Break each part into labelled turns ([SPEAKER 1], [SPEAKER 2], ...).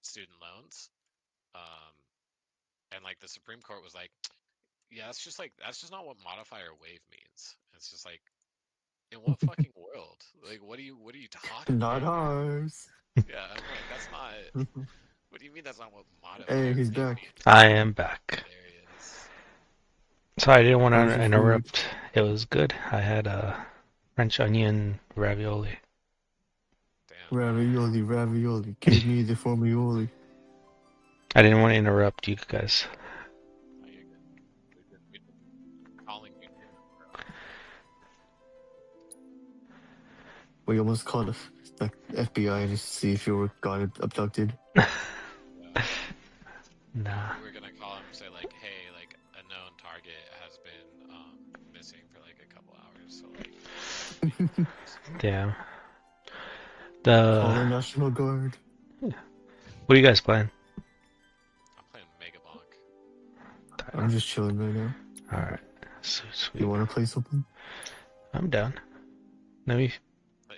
[SPEAKER 1] student loans. Um, and like the Supreme Court was like, yeah, that's just not what modifier wave means. It's just like, in what fucking world? Like, what are you talking
[SPEAKER 2] Not
[SPEAKER 1] about?
[SPEAKER 2] ours.
[SPEAKER 1] Yeah, I'm like, that's not. What do you mean that's not what
[SPEAKER 2] Hey,
[SPEAKER 1] modifier
[SPEAKER 2] he's
[SPEAKER 1] wave
[SPEAKER 2] back.
[SPEAKER 1] means?
[SPEAKER 3] I am back.
[SPEAKER 1] Hilarious.
[SPEAKER 3] So I didn't want
[SPEAKER 2] How's your
[SPEAKER 3] to
[SPEAKER 2] food?
[SPEAKER 3] interrupt. It was good. I had French onion ravioli.
[SPEAKER 1] Damn.
[SPEAKER 2] Ravioli, ravioli. Give me the formioli.
[SPEAKER 3] I didn't want to interrupt you guys.
[SPEAKER 1] Oh, you're good. You're good. We've been calling you to and fro.
[SPEAKER 2] We almost called the FBI just to see if you were got abducted.
[SPEAKER 1] Yeah.
[SPEAKER 3] Nah.
[SPEAKER 1] We were gonna call him and say like, hey, like a known target has been missing for like a couple hours, so like we have to be informed.
[SPEAKER 3] Damn.
[SPEAKER 2] Call
[SPEAKER 3] The
[SPEAKER 2] the National Guard.
[SPEAKER 3] What are you guys playing?
[SPEAKER 1] I'm playing Mega Bonk.
[SPEAKER 2] I'm just chilling right now.
[SPEAKER 3] All right. Sweet,
[SPEAKER 2] You
[SPEAKER 3] sweet.
[SPEAKER 2] want to play something?
[SPEAKER 3] I'm down. Let me,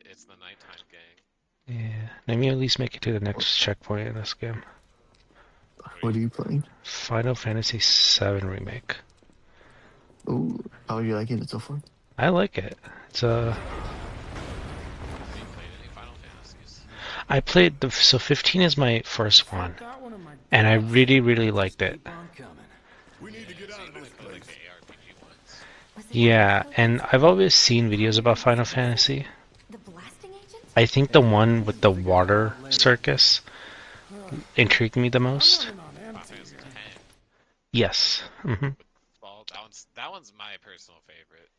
[SPEAKER 1] It's the nighttime gang.
[SPEAKER 3] yeah. Let me at least make it to the next checkpoint in this game.
[SPEAKER 1] What are
[SPEAKER 2] What
[SPEAKER 1] you
[SPEAKER 2] are you
[SPEAKER 1] playing?
[SPEAKER 2] playing?
[SPEAKER 3] Final Fantasy VII Remake.
[SPEAKER 2] Oh, how are you liking it so far?
[SPEAKER 3] I like it. It's
[SPEAKER 1] Have you played any Final Fantasies?
[SPEAKER 3] I played the so 15 is my first one,
[SPEAKER 4] Got one of my
[SPEAKER 3] and I
[SPEAKER 4] gas.
[SPEAKER 3] really liked it.
[SPEAKER 4] Keep on coming. We need to
[SPEAKER 1] Yeah,
[SPEAKER 4] get
[SPEAKER 1] so
[SPEAKER 4] out of
[SPEAKER 1] you've only
[SPEAKER 4] this
[SPEAKER 1] played like
[SPEAKER 4] place.
[SPEAKER 1] the ARPG ones.
[SPEAKER 3] Yeah, and I've always seen videos about Final Fantasy. I think the
[SPEAKER 4] Hey,
[SPEAKER 3] one
[SPEAKER 4] we
[SPEAKER 3] with
[SPEAKER 4] can
[SPEAKER 3] the
[SPEAKER 4] figure that
[SPEAKER 3] water
[SPEAKER 4] out later.
[SPEAKER 3] circus intrigued me the
[SPEAKER 4] I'm
[SPEAKER 3] most.
[SPEAKER 4] running on
[SPEAKER 1] Final
[SPEAKER 4] empty
[SPEAKER 1] Fantasy
[SPEAKER 4] here.
[SPEAKER 1] 10
[SPEAKER 3] Yes.
[SPEAKER 1] with Ball. That one's my personal favorite.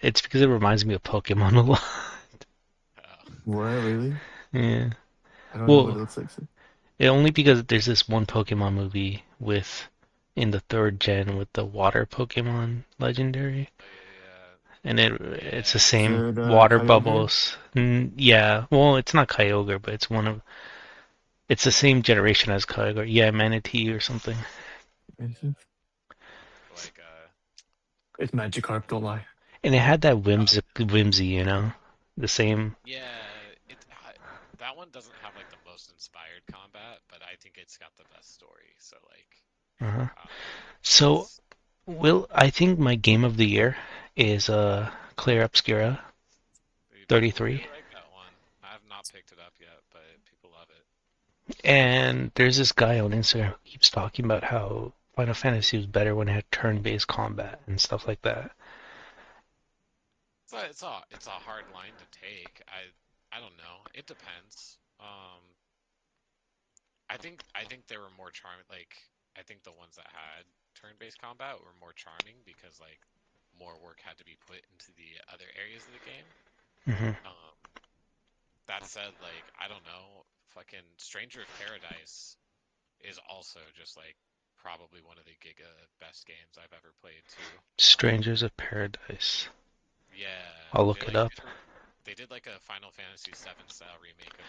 [SPEAKER 3] It's because it reminds me of Pokemon a lot.
[SPEAKER 1] Uh,
[SPEAKER 2] What, really?
[SPEAKER 3] Yeah.
[SPEAKER 2] I don't know what it
[SPEAKER 3] Well,
[SPEAKER 2] looks like. So.
[SPEAKER 3] only because there's this one Pokemon movie with in the third gen with the water Pokemon legendary,
[SPEAKER 1] oh yeah,
[SPEAKER 3] and it's the
[SPEAKER 1] yeah,
[SPEAKER 2] Is
[SPEAKER 3] same
[SPEAKER 2] it
[SPEAKER 3] water
[SPEAKER 2] Kyogre?
[SPEAKER 3] bubbles. Yeah, well, it's not Kyogre, but it's the same generation as Kyogre. Yeah, Manatee or something.
[SPEAKER 1] like
[SPEAKER 2] It's Magikarp, don't lie.
[SPEAKER 3] And it had that
[SPEAKER 1] uh,
[SPEAKER 3] whimsy, the same.
[SPEAKER 1] yeah. That one doesn't have like the most inspired combat, but I think it's got the best story. So like,
[SPEAKER 3] Uh-huh.
[SPEAKER 1] um,
[SPEAKER 3] So,
[SPEAKER 1] it's
[SPEAKER 3] I think my game of the year is Claire Obscura
[SPEAKER 1] people
[SPEAKER 3] 33.
[SPEAKER 1] really like that one. I have not picked it up yet, but people love it.
[SPEAKER 3] And there's this guy on Instagram who keeps talking about how Final Fantasy was better when it had turn-based combat and stuff like that.
[SPEAKER 1] It's a hard line to take. I don't know. It depends. I think they were more charming. Like I think the ones that had turn-based combat were more charming because like more work had to be put into the other areas of the game.
[SPEAKER 3] Hmm.
[SPEAKER 1] Um, that said, like I don't know, fucking Stranger of Paradise is also just like probably one of the Giga best games I've ever played too.
[SPEAKER 3] Strangers of Paradise.
[SPEAKER 1] Yeah,
[SPEAKER 3] I'll
[SPEAKER 1] they
[SPEAKER 3] look it
[SPEAKER 1] like
[SPEAKER 3] up.
[SPEAKER 1] they did like a Final Fantasy VII style remake of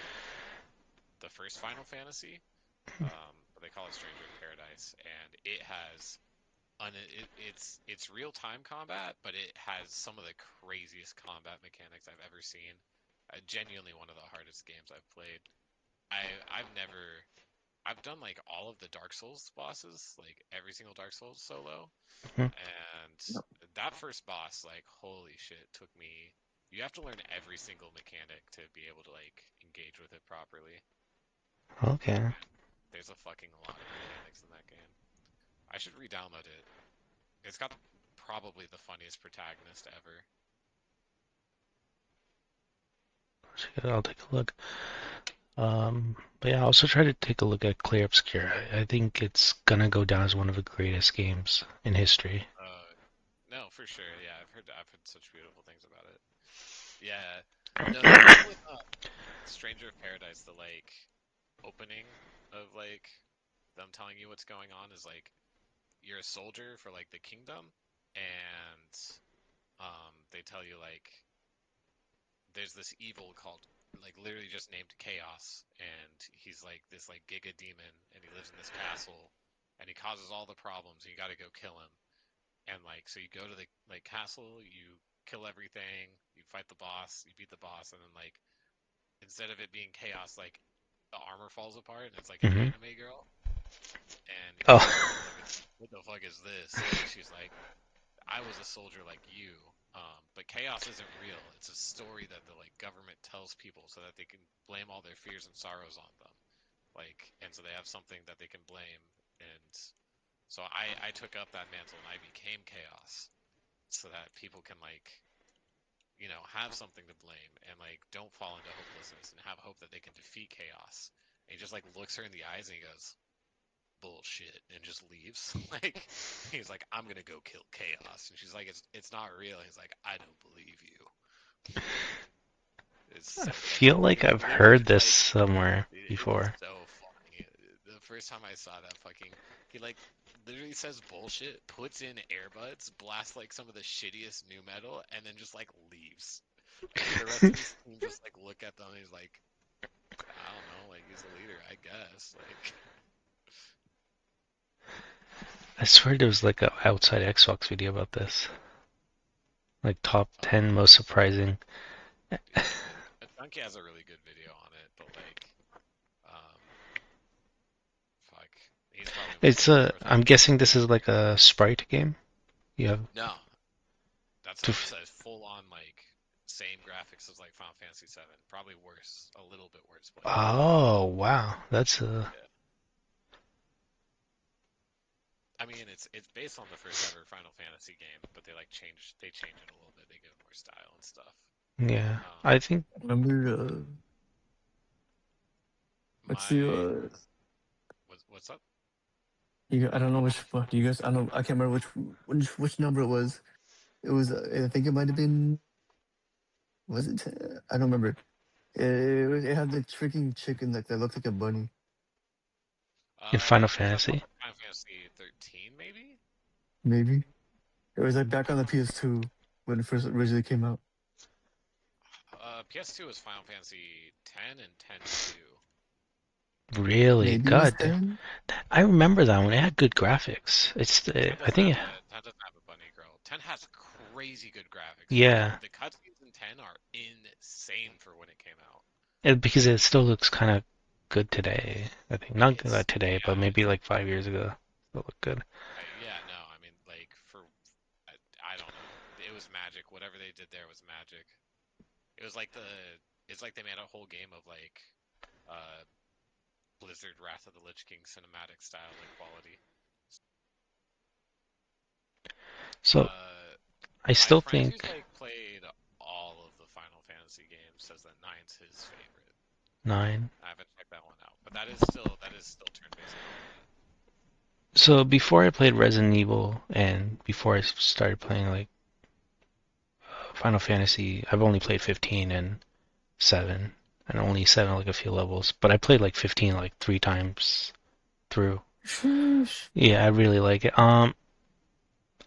[SPEAKER 1] the first Final Fantasy, but they call it Stranger of Paradise, and it has it's real time combat, but it has some of the craziest combat mechanics I've ever seen. Genuinely one of the hardest games I've played. I've never I've done like all of the Dark Souls bosses, like every single Dark Souls solo,
[SPEAKER 3] Hmm.
[SPEAKER 1] and that first boss, like holy shit, took me. You have to learn every single mechanic to be able to like engage with it properly.
[SPEAKER 3] Okay.
[SPEAKER 1] And there's a fucking lot of mechanics in that game. I should re-download it. It's got probably the funniest protagonist ever.
[SPEAKER 3] I'll take a look. But yeah, I also try to take a look at Clair Obscur. I think it's gonna go down as one of the greatest games in history.
[SPEAKER 1] No, for sure. Yeah, I've heard such beautiful things about it. Yeah. No, the thing with Stranger of Paradise, the like opening of like them telling you what's going on is like you're a soldier for like the kingdom, and they tell you like there's this evil called like literally just named Chaos, and he's like this like giga demon, and he lives in this castle, and he causes all the problems. And you got to go kill him, and like so you go to the like castle, you kill everything, you fight the boss, you beat the boss, and then like instead of it being chaos, like the armor falls apart and it's like an
[SPEAKER 3] Hmm.
[SPEAKER 1] anime girl, and he's
[SPEAKER 3] Oh.
[SPEAKER 1] like, what the fuck is this? And she's like, I was a soldier like you. But chaos isn't real. It's a story that the like government tells people so that they can blame all their fears and sorrows on them. Like, and so they have something that they can blame. And so I took up that mantle and I became chaos so that people can like, have something to blame and like don't fall into hopelessness and have hope that they can defeat chaos. And he just like looks her in the eyes and he goes, bullshit, and just leaves. Like he's like, I'm gonna go kill chaos, and she's like, it's not real. He's like, I don't believe you. It's
[SPEAKER 3] I
[SPEAKER 1] so fucking
[SPEAKER 3] feel
[SPEAKER 1] funny.
[SPEAKER 3] like
[SPEAKER 1] Like
[SPEAKER 3] I've
[SPEAKER 1] literally
[SPEAKER 3] heard
[SPEAKER 1] just
[SPEAKER 3] this
[SPEAKER 1] like
[SPEAKER 3] somewhere
[SPEAKER 1] it's
[SPEAKER 3] before.
[SPEAKER 1] so funny. The first time I saw that fucking he like literally says bullshit, puts in earbuds, blasts like some of the shittiest new metal, and then just like leaves. And the rest of his team just like look at them and he's like, I don't know, like he's a leader, I guess. Like
[SPEAKER 3] I swear there was like a outside Xbox video about this. Like top 10 most surprising.
[SPEAKER 1] yeah. Chunky has a really good video on it, but like um fuck. He's probably
[SPEAKER 3] It's
[SPEAKER 1] more
[SPEAKER 3] I'm guessing this is like a sprite game. You have
[SPEAKER 1] no, that's
[SPEAKER 3] to
[SPEAKER 1] it's a full on like same graphics as like Final Fantasy 7. Probably worse, a little bit worse, but yeah.
[SPEAKER 3] Oh, wow. That's
[SPEAKER 1] Yeah. I mean, it's based on the first ever Final Fantasy game, but they change it a little bit. They give it more style and stuff.
[SPEAKER 3] yeah.
[SPEAKER 1] Um,
[SPEAKER 3] I think
[SPEAKER 2] Remember, what's the
[SPEAKER 1] my what's up?
[SPEAKER 2] I don't know which one. Do you guys? I don't. I can't remember which number it was. It was. I think it might have been. Was it? 10? I don't remember. It had the freaking chicken that looked like a bunny.
[SPEAKER 3] in Final
[SPEAKER 1] You're talking about
[SPEAKER 3] Fantasy.
[SPEAKER 1] like Final Fantasy 13, maybe?
[SPEAKER 2] Maybe it was like back on the PS2 when it first originally came out.
[SPEAKER 1] PS2 was Final Fantasy 10 and 10-2.
[SPEAKER 3] Really?
[SPEAKER 2] Maybe it was
[SPEAKER 3] God damn.
[SPEAKER 2] 10.
[SPEAKER 3] I remember that one. It had good graphics. It's
[SPEAKER 1] 10
[SPEAKER 3] I
[SPEAKER 1] doesn't
[SPEAKER 3] think
[SPEAKER 1] have a 10 doesn't have a bunny girl. 10 has crazy good graphics. Like
[SPEAKER 3] yeah,
[SPEAKER 1] the cutscenes in 10 are insane for when it came out.
[SPEAKER 3] because it still looks kind of good today. I think not
[SPEAKER 1] It's
[SPEAKER 3] today, but
[SPEAKER 1] yeah,
[SPEAKER 3] maybe like 5 years ago. Still look good.
[SPEAKER 1] yeah, no, I mean, like, I, I don't know. It was magic. Whatever they did there was magic. It was like it's like they made a whole game of, like, uh, Blizzard Wrath of the Lich King cinematic style, like, quality.
[SPEAKER 3] So I
[SPEAKER 1] My
[SPEAKER 3] still
[SPEAKER 1] friend who's,
[SPEAKER 3] think
[SPEAKER 1] like, played all of the Final Fantasy games says that nine's his favorite.
[SPEAKER 3] 9.
[SPEAKER 1] I haven't checked that one out, but that is still turn-based combat.
[SPEAKER 3] So before I played Resident Evil and before I started playing like Final Fantasy, I've only played 15 and 7, and only 7 like a few levels. But I played like 15 like 3 times through.
[SPEAKER 2] Sheesh.
[SPEAKER 3] Yeah, I really like it.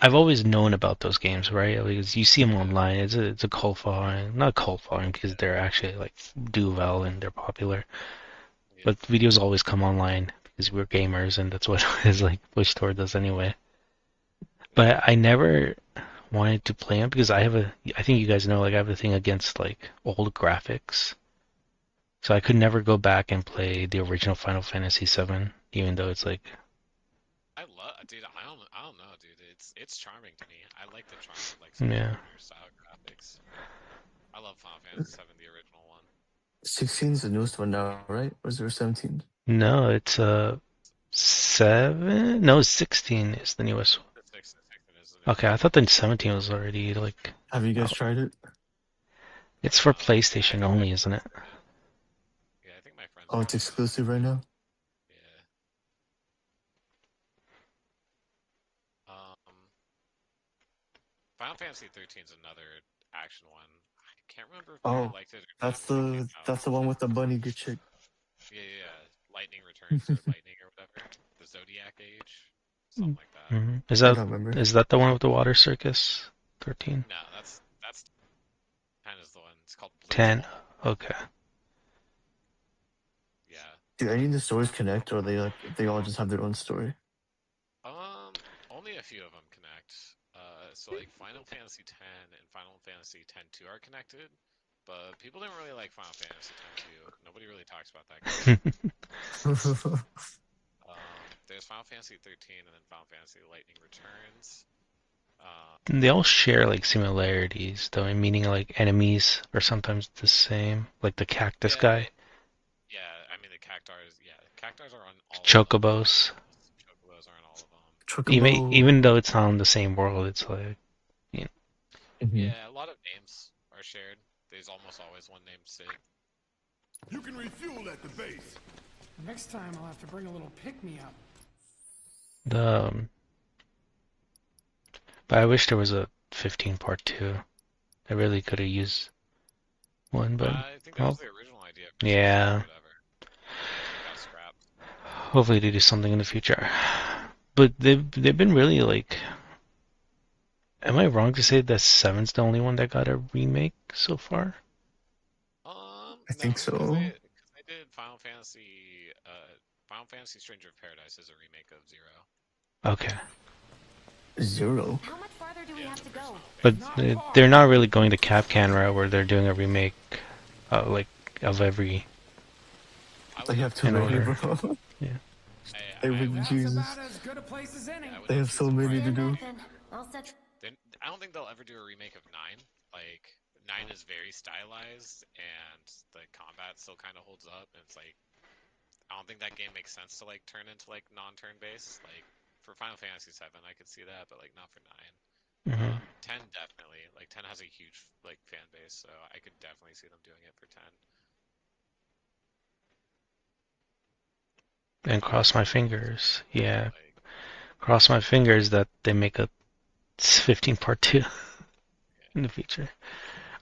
[SPEAKER 3] I've always known about those games, right? Because you see them
[SPEAKER 1] Yeah,
[SPEAKER 3] online. It's a cult following, not cult following because
[SPEAKER 1] yeah,
[SPEAKER 3] they're actually like do well and they're popular.
[SPEAKER 1] yeah.
[SPEAKER 3] But videos always come online because we're gamers and that's what is like pushed toward us anyway. But I never wanted to play them because I think you guys know, like I have a thing against like old graphics. So I could never go back and play the original Final Fantasy 7, even though it's like,
[SPEAKER 1] Dude. I don't know, dude. It's charming to me. I like the charm of like some of the
[SPEAKER 3] yeah.
[SPEAKER 1] older style graphics. I love Final Fantasy 7, the original one.
[SPEAKER 2] 16 is the newest one now, right? Or is there 17?
[SPEAKER 3] No, it's 7. No, 16 is the newest one.
[SPEAKER 1] The six is the
[SPEAKER 3] Okay,
[SPEAKER 1] newest
[SPEAKER 3] I
[SPEAKER 1] one.
[SPEAKER 3] thought the 17 was already like
[SPEAKER 2] Have you guys
[SPEAKER 3] out.
[SPEAKER 2] tried it?
[SPEAKER 3] It's for
[SPEAKER 1] Yeah, I
[SPEAKER 3] PlayStation
[SPEAKER 1] think my
[SPEAKER 3] only, isn't
[SPEAKER 1] friends
[SPEAKER 3] it?
[SPEAKER 1] did. Yeah, I think my friends
[SPEAKER 2] Oh, it's
[SPEAKER 1] did.
[SPEAKER 2] exclusive right now.
[SPEAKER 1] Yeah. Um, Final Fantasy 13 is another action one. I can't remember if people
[SPEAKER 2] Oh,
[SPEAKER 1] liked it or not when it came out.
[SPEAKER 2] that's the one with the bunny good chick.
[SPEAKER 1] Yeah, yeah, yeah. Lightning Returns or Lightning or whatever. The Zodiac Age, something like that.
[SPEAKER 3] Mm-hmm.
[SPEAKER 2] I don't remember.
[SPEAKER 3] Is that the one with the water circus? 13?
[SPEAKER 1] No, that's 10 is the one. It's called
[SPEAKER 3] 10?
[SPEAKER 1] Blitzball.
[SPEAKER 3] Okay.
[SPEAKER 1] Yeah.
[SPEAKER 2] Do any of the stories connect, or they all just have their own story?
[SPEAKER 1] Only a few of them connect. So like Final Fantasy 10 and Final Fantasy 10-2 are connected, but people didn't really like Final Fantasy X 2. Nobody really talks about that game. There's Final Fantasy 13 and then Final Fantasy Lightning Returns.
[SPEAKER 3] They all share like similarities, though, meaning like enemies are sometimes the same, like the cactus
[SPEAKER 1] Yeah,
[SPEAKER 3] guy,
[SPEAKER 1] yeah. I mean the cactars. Yeah, cactars are on all of them.
[SPEAKER 3] chocobos.
[SPEAKER 1] Chocobos are on all of them.
[SPEAKER 3] Even
[SPEAKER 2] Chocobo.
[SPEAKER 3] even though it's not in the same world, it's like
[SPEAKER 2] Mhm.
[SPEAKER 1] Yeah, a lot of names are shared. There's almost always one named Sid.
[SPEAKER 4] You can refuel at the base.
[SPEAKER 5] Next time I'll have to bring a little pick-me-up.
[SPEAKER 3] the. But I wish there was a 15 part 2. I really could have used one, but
[SPEAKER 1] I think that was
[SPEAKER 3] well,
[SPEAKER 1] the original idea for 16 or
[SPEAKER 3] yeah.
[SPEAKER 1] whatever. It got scrapped.
[SPEAKER 3] Hopefully they do something in the future. But they've been really like. Am I wrong to say that Seven's the only one that got a remake so far?
[SPEAKER 2] I
[SPEAKER 1] No,
[SPEAKER 2] think
[SPEAKER 1] because they
[SPEAKER 2] so.
[SPEAKER 1] did Final Fantasy Stranger of Paradise is a remake of Zero.
[SPEAKER 3] Okay.
[SPEAKER 2] Zero.
[SPEAKER 6] How much farther do we
[SPEAKER 1] Yeah,
[SPEAKER 6] have to
[SPEAKER 1] the
[SPEAKER 6] go?
[SPEAKER 3] But
[SPEAKER 1] original Final Fantasy.
[SPEAKER 3] they're not really going the Capcan route where they're doing a remake, like of every
[SPEAKER 1] I
[SPEAKER 2] They
[SPEAKER 1] would
[SPEAKER 2] have
[SPEAKER 1] love
[SPEAKER 2] too
[SPEAKER 3] in
[SPEAKER 1] to.
[SPEAKER 2] many,
[SPEAKER 3] order.
[SPEAKER 2] bro.
[SPEAKER 3] Yeah.
[SPEAKER 2] They
[SPEAKER 1] I
[SPEAKER 2] would
[SPEAKER 1] would.
[SPEAKER 5] That's
[SPEAKER 2] Jesus.
[SPEAKER 5] about as good a place as any.
[SPEAKER 1] Yeah, I would
[SPEAKER 2] They
[SPEAKER 1] not
[SPEAKER 2] have
[SPEAKER 1] be
[SPEAKER 2] so many to
[SPEAKER 1] surprised.
[SPEAKER 6] Stand
[SPEAKER 2] do.
[SPEAKER 6] back then. I'll set.
[SPEAKER 1] I don't think they'll ever do a remake of 9. Like, 9 is very stylized, and the combat still kind of holds up. And it's like, I don't think that game makes sense to like turn into like non-turn based. Like for Final Fantasy 7, I could see that, but like not for 9.
[SPEAKER 3] Hmm.
[SPEAKER 1] 10 definitely. Like 10 has a huge like fan base, so I could definitely see them doing it for 10.
[SPEAKER 3] And cross my fingers. Yeah,
[SPEAKER 1] Like,
[SPEAKER 3] cross my fingers that they make a 15 part 2 in the
[SPEAKER 1] yeah,
[SPEAKER 3] future.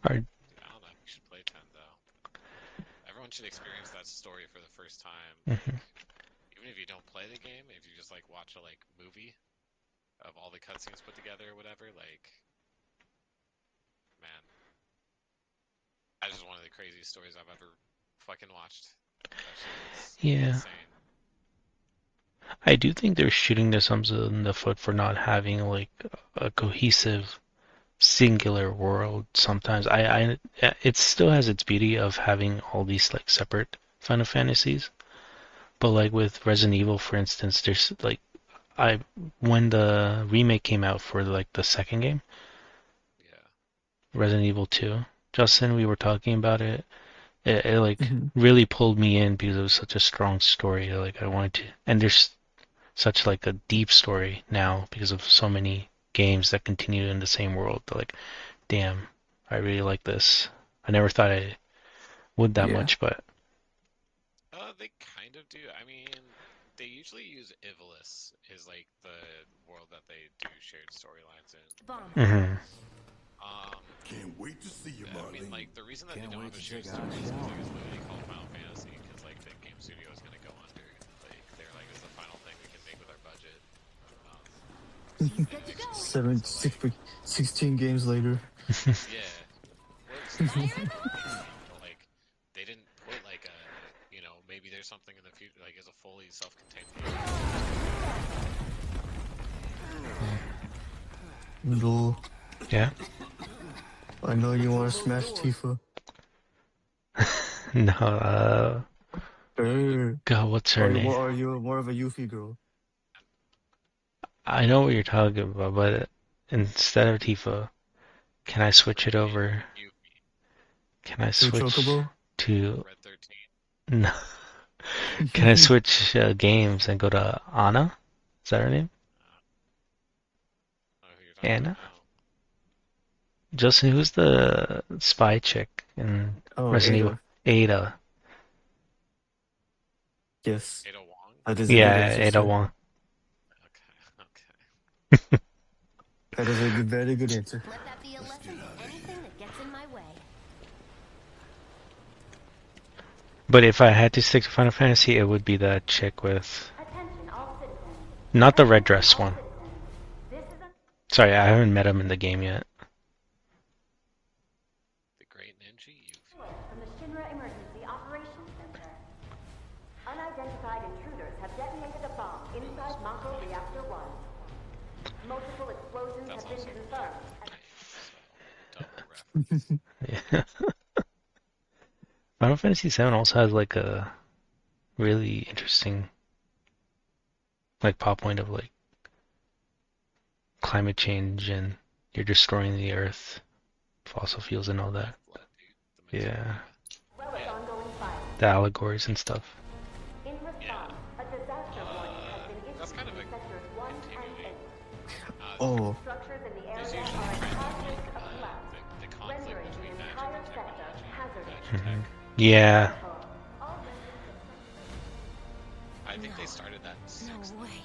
[SPEAKER 3] Or
[SPEAKER 1] dude, I don't know. You should play 10 though. Everyone should experience that story for the first time.
[SPEAKER 3] mhm.
[SPEAKER 1] Like, even if you don't play the game, if you just like watch a like movie of all the cutscenes put together or whatever, like, man, that is one of the craziest stories I've ever fucking watched. That shit is
[SPEAKER 3] Yeah,
[SPEAKER 1] insane.
[SPEAKER 3] I do think they're shooting themselves in the foot for not having like a cohesive singular world sometimes. It still has its beauty of having all these like separate Final Fantasies, but like with Resident Evil, for instance, there's like I when the remake came out for like the second game,
[SPEAKER 1] Yeah.
[SPEAKER 3] Resident Evil 2, Justin, we were talking about it. It like
[SPEAKER 2] Mhm.
[SPEAKER 3] really pulled me in because it was such a strong story. Like I wanted to, and there's such like a deep story now because of so many games that continue in the same world. Like, damn, I really like this. I never thought I would that
[SPEAKER 2] Yeah.
[SPEAKER 3] much, but
[SPEAKER 1] They kind of do. I mean, they usually use Ivalice is like the world that they do shared storylines in.
[SPEAKER 6] Bomb.
[SPEAKER 3] mhm.
[SPEAKER 1] Um,
[SPEAKER 4] Can't wait to see you,
[SPEAKER 1] I mean,
[SPEAKER 4] Marlene.
[SPEAKER 1] like the reason that they
[SPEAKER 4] Can't
[SPEAKER 1] don't
[SPEAKER 4] wait
[SPEAKER 1] have a
[SPEAKER 4] to
[SPEAKER 1] shared
[SPEAKER 4] check out
[SPEAKER 1] story is because like
[SPEAKER 4] Sean.
[SPEAKER 1] it's literally called Final Fantasy because like the game studio is gonna go under. Like they're like, it's the final thing we can make with our budget. Um,
[SPEAKER 6] She's
[SPEAKER 1] and
[SPEAKER 6] good to
[SPEAKER 1] it's
[SPEAKER 6] go.
[SPEAKER 2] Seven,
[SPEAKER 1] so
[SPEAKER 2] six,
[SPEAKER 1] like,
[SPEAKER 2] 16 games later.
[SPEAKER 1] yeah, well,
[SPEAKER 6] Fire
[SPEAKER 1] 16
[SPEAKER 6] in
[SPEAKER 1] is
[SPEAKER 6] the
[SPEAKER 1] like
[SPEAKER 6] hole!
[SPEAKER 1] insane, but like they didn't put like a, maybe there's something in the future like as a fully self-contained game that they can just do.
[SPEAKER 2] Little.
[SPEAKER 3] Yeah.
[SPEAKER 2] I know you want to smash Tifa.
[SPEAKER 3] No,
[SPEAKER 2] Er.
[SPEAKER 3] God, what's her
[SPEAKER 2] Or
[SPEAKER 3] name?
[SPEAKER 2] what are you? More of a Yuffie girl.
[SPEAKER 3] I know what you're talking about, but instead of Tifa, can I switch it
[SPEAKER 1] Right,
[SPEAKER 3] over?
[SPEAKER 1] Yuffie,
[SPEAKER 3] Can I
[SPEAKER 2] To a
[SPEAKER 3] switch
[SPEAKER 2] Chocobo?
[SPEAKER 3] to
[SPEAKER 1] Red 13.
[SPEAKER 3] no? Can I switch games and go to Anna? Is that her name?
[SPEAKER 1] I don't know who you're talking about
[SPEAKER 3] Anna?
[SPEAKER 1] now.
[SPEAKER 3] Justin, who's the spy chick in
[SPEAKER 2] Oh,
[SPEAKER 3] Resident Evil?
[SPEAKER 2] Ada.
[SPEAKER 3] Ada.
[SPEAKER 2] Yes.
[SPEAKER 1] Ada Wong?
[SPEAKER 2] That is a good
[SPEAKER 3] Yeah,
[SPEAKER 2] answer,
[SPEAKER 3] Ada
[SPEAKER 2] sir.
[SPEAKER 3] Wong.
[SPEAKER 1] Okay, okay.
[SPEAKER 2] That is a very good answer.
[SPEAKER 6] Let that be a lesson to anything that gets in my way.
[SPEAKER 3] But if I had to stick to Final Fantasy, it would be that chick with,
[SPEAKER 6] Attention all citizens.
[SPEAKER 3] not the red
[SPEAKER 6] Attention
[SPEAKER 3] dress
[SPEAKER 6] all
[SPEAKER 3] one.
[SPEAKER 6] citizens. This is a
[SPEAKER 3] Sorry, I haven't met him in the game yet.
[SPEAKER 1] The Great Ninja Yuffie.
[SPEAKER 6] alert from the Shinra Emergency Operations Center. Unidentified intruders have detonated a bomb inside Mako Reactor 1. Multiple explosions
[SPEAKER 1] That's
[SPEAKER 6] have been
[SPEAKER 1] also
[SPEAKER 6] confirmed.
[SPEAKER 1] so double reference.
[SPEAKER 3] Yeah. Final Fantasy 7 also has like a really interesting like plot point of like climate change and you're destroying the earth, fossil fuels and all that.
[SPEAKER 1] Flood, dude. The
[SPEAKER 3] Yeah,
[SPEAKER 6] Well as
[SPEAKER 1] Yeah.
[SPEAKER 6] ongoing files.
[SPEAKER 3] the allegories and stuff.
[SPEAKER 6] In response, a disaster warning has been
[SPEAKER 1] That's
[SPEAKER 6] issued
[SPEAKER 1] kind of
[SPEAKER 6] in
[SPEAKER 1] a
[SPEAKER 6] sectors 1 and
[SPEAKER 1] continuing.
[SPEAKER 6] 8.
[SPEAKER 2] Oh,
[SPEAKER 6] Structures in the
[SPEAKER 1] There's
[SPEAKER 6] area
[SPEAKER 1] usually
[SPEAKER 6] are
[SPEAKER 1] a
[SPEAKER 6] at
[SPEAKER 1] trend
[SPEAKER 6] high
[SPEAKER 1] of like
[SPEAKER 6] risk of collapse,
[SPEAKER 1] the conflict
[SPEAKER 6] rendering the
[SPEAKER 1] between magic
[SPEAKER 6] entire
[SPEAKER 1] and
[SPEAKER 6] sector
[SPEAKER 1] technology,
[SPEAKER 6] hazardous.
[SPEAKER 1] magic tech.
[SPEAKER 3] Yeah,
[SPEAKER 6] Therefore, all residents of
[SPEAKER 1] I think they started that in 6.
[SPEAKER 7] way.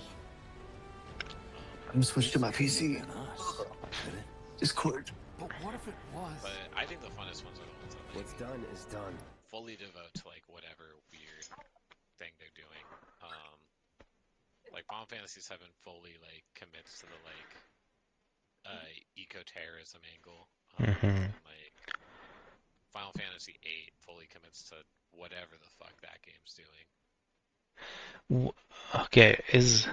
[SPEAKER 2] I'm switched to my PC.
[SPEAKER 8] Could it?
[SPEAKER 2] Discord.
[SPEAKER 5] But what if it was?
[SPEAKER 1] But I think the funnest ones are the ones that like
[SPEAKER 8] What's done is done.
[SPEAKER 1] fully devote to like whatever weird thing they're doing. Like Final Fantasy 7 fully like commits to the like eco-terrorism angle. And like Final Fantasy 8 fully commits to whatever the fuck that game's doing.
[SPEAKER 3] Okay, is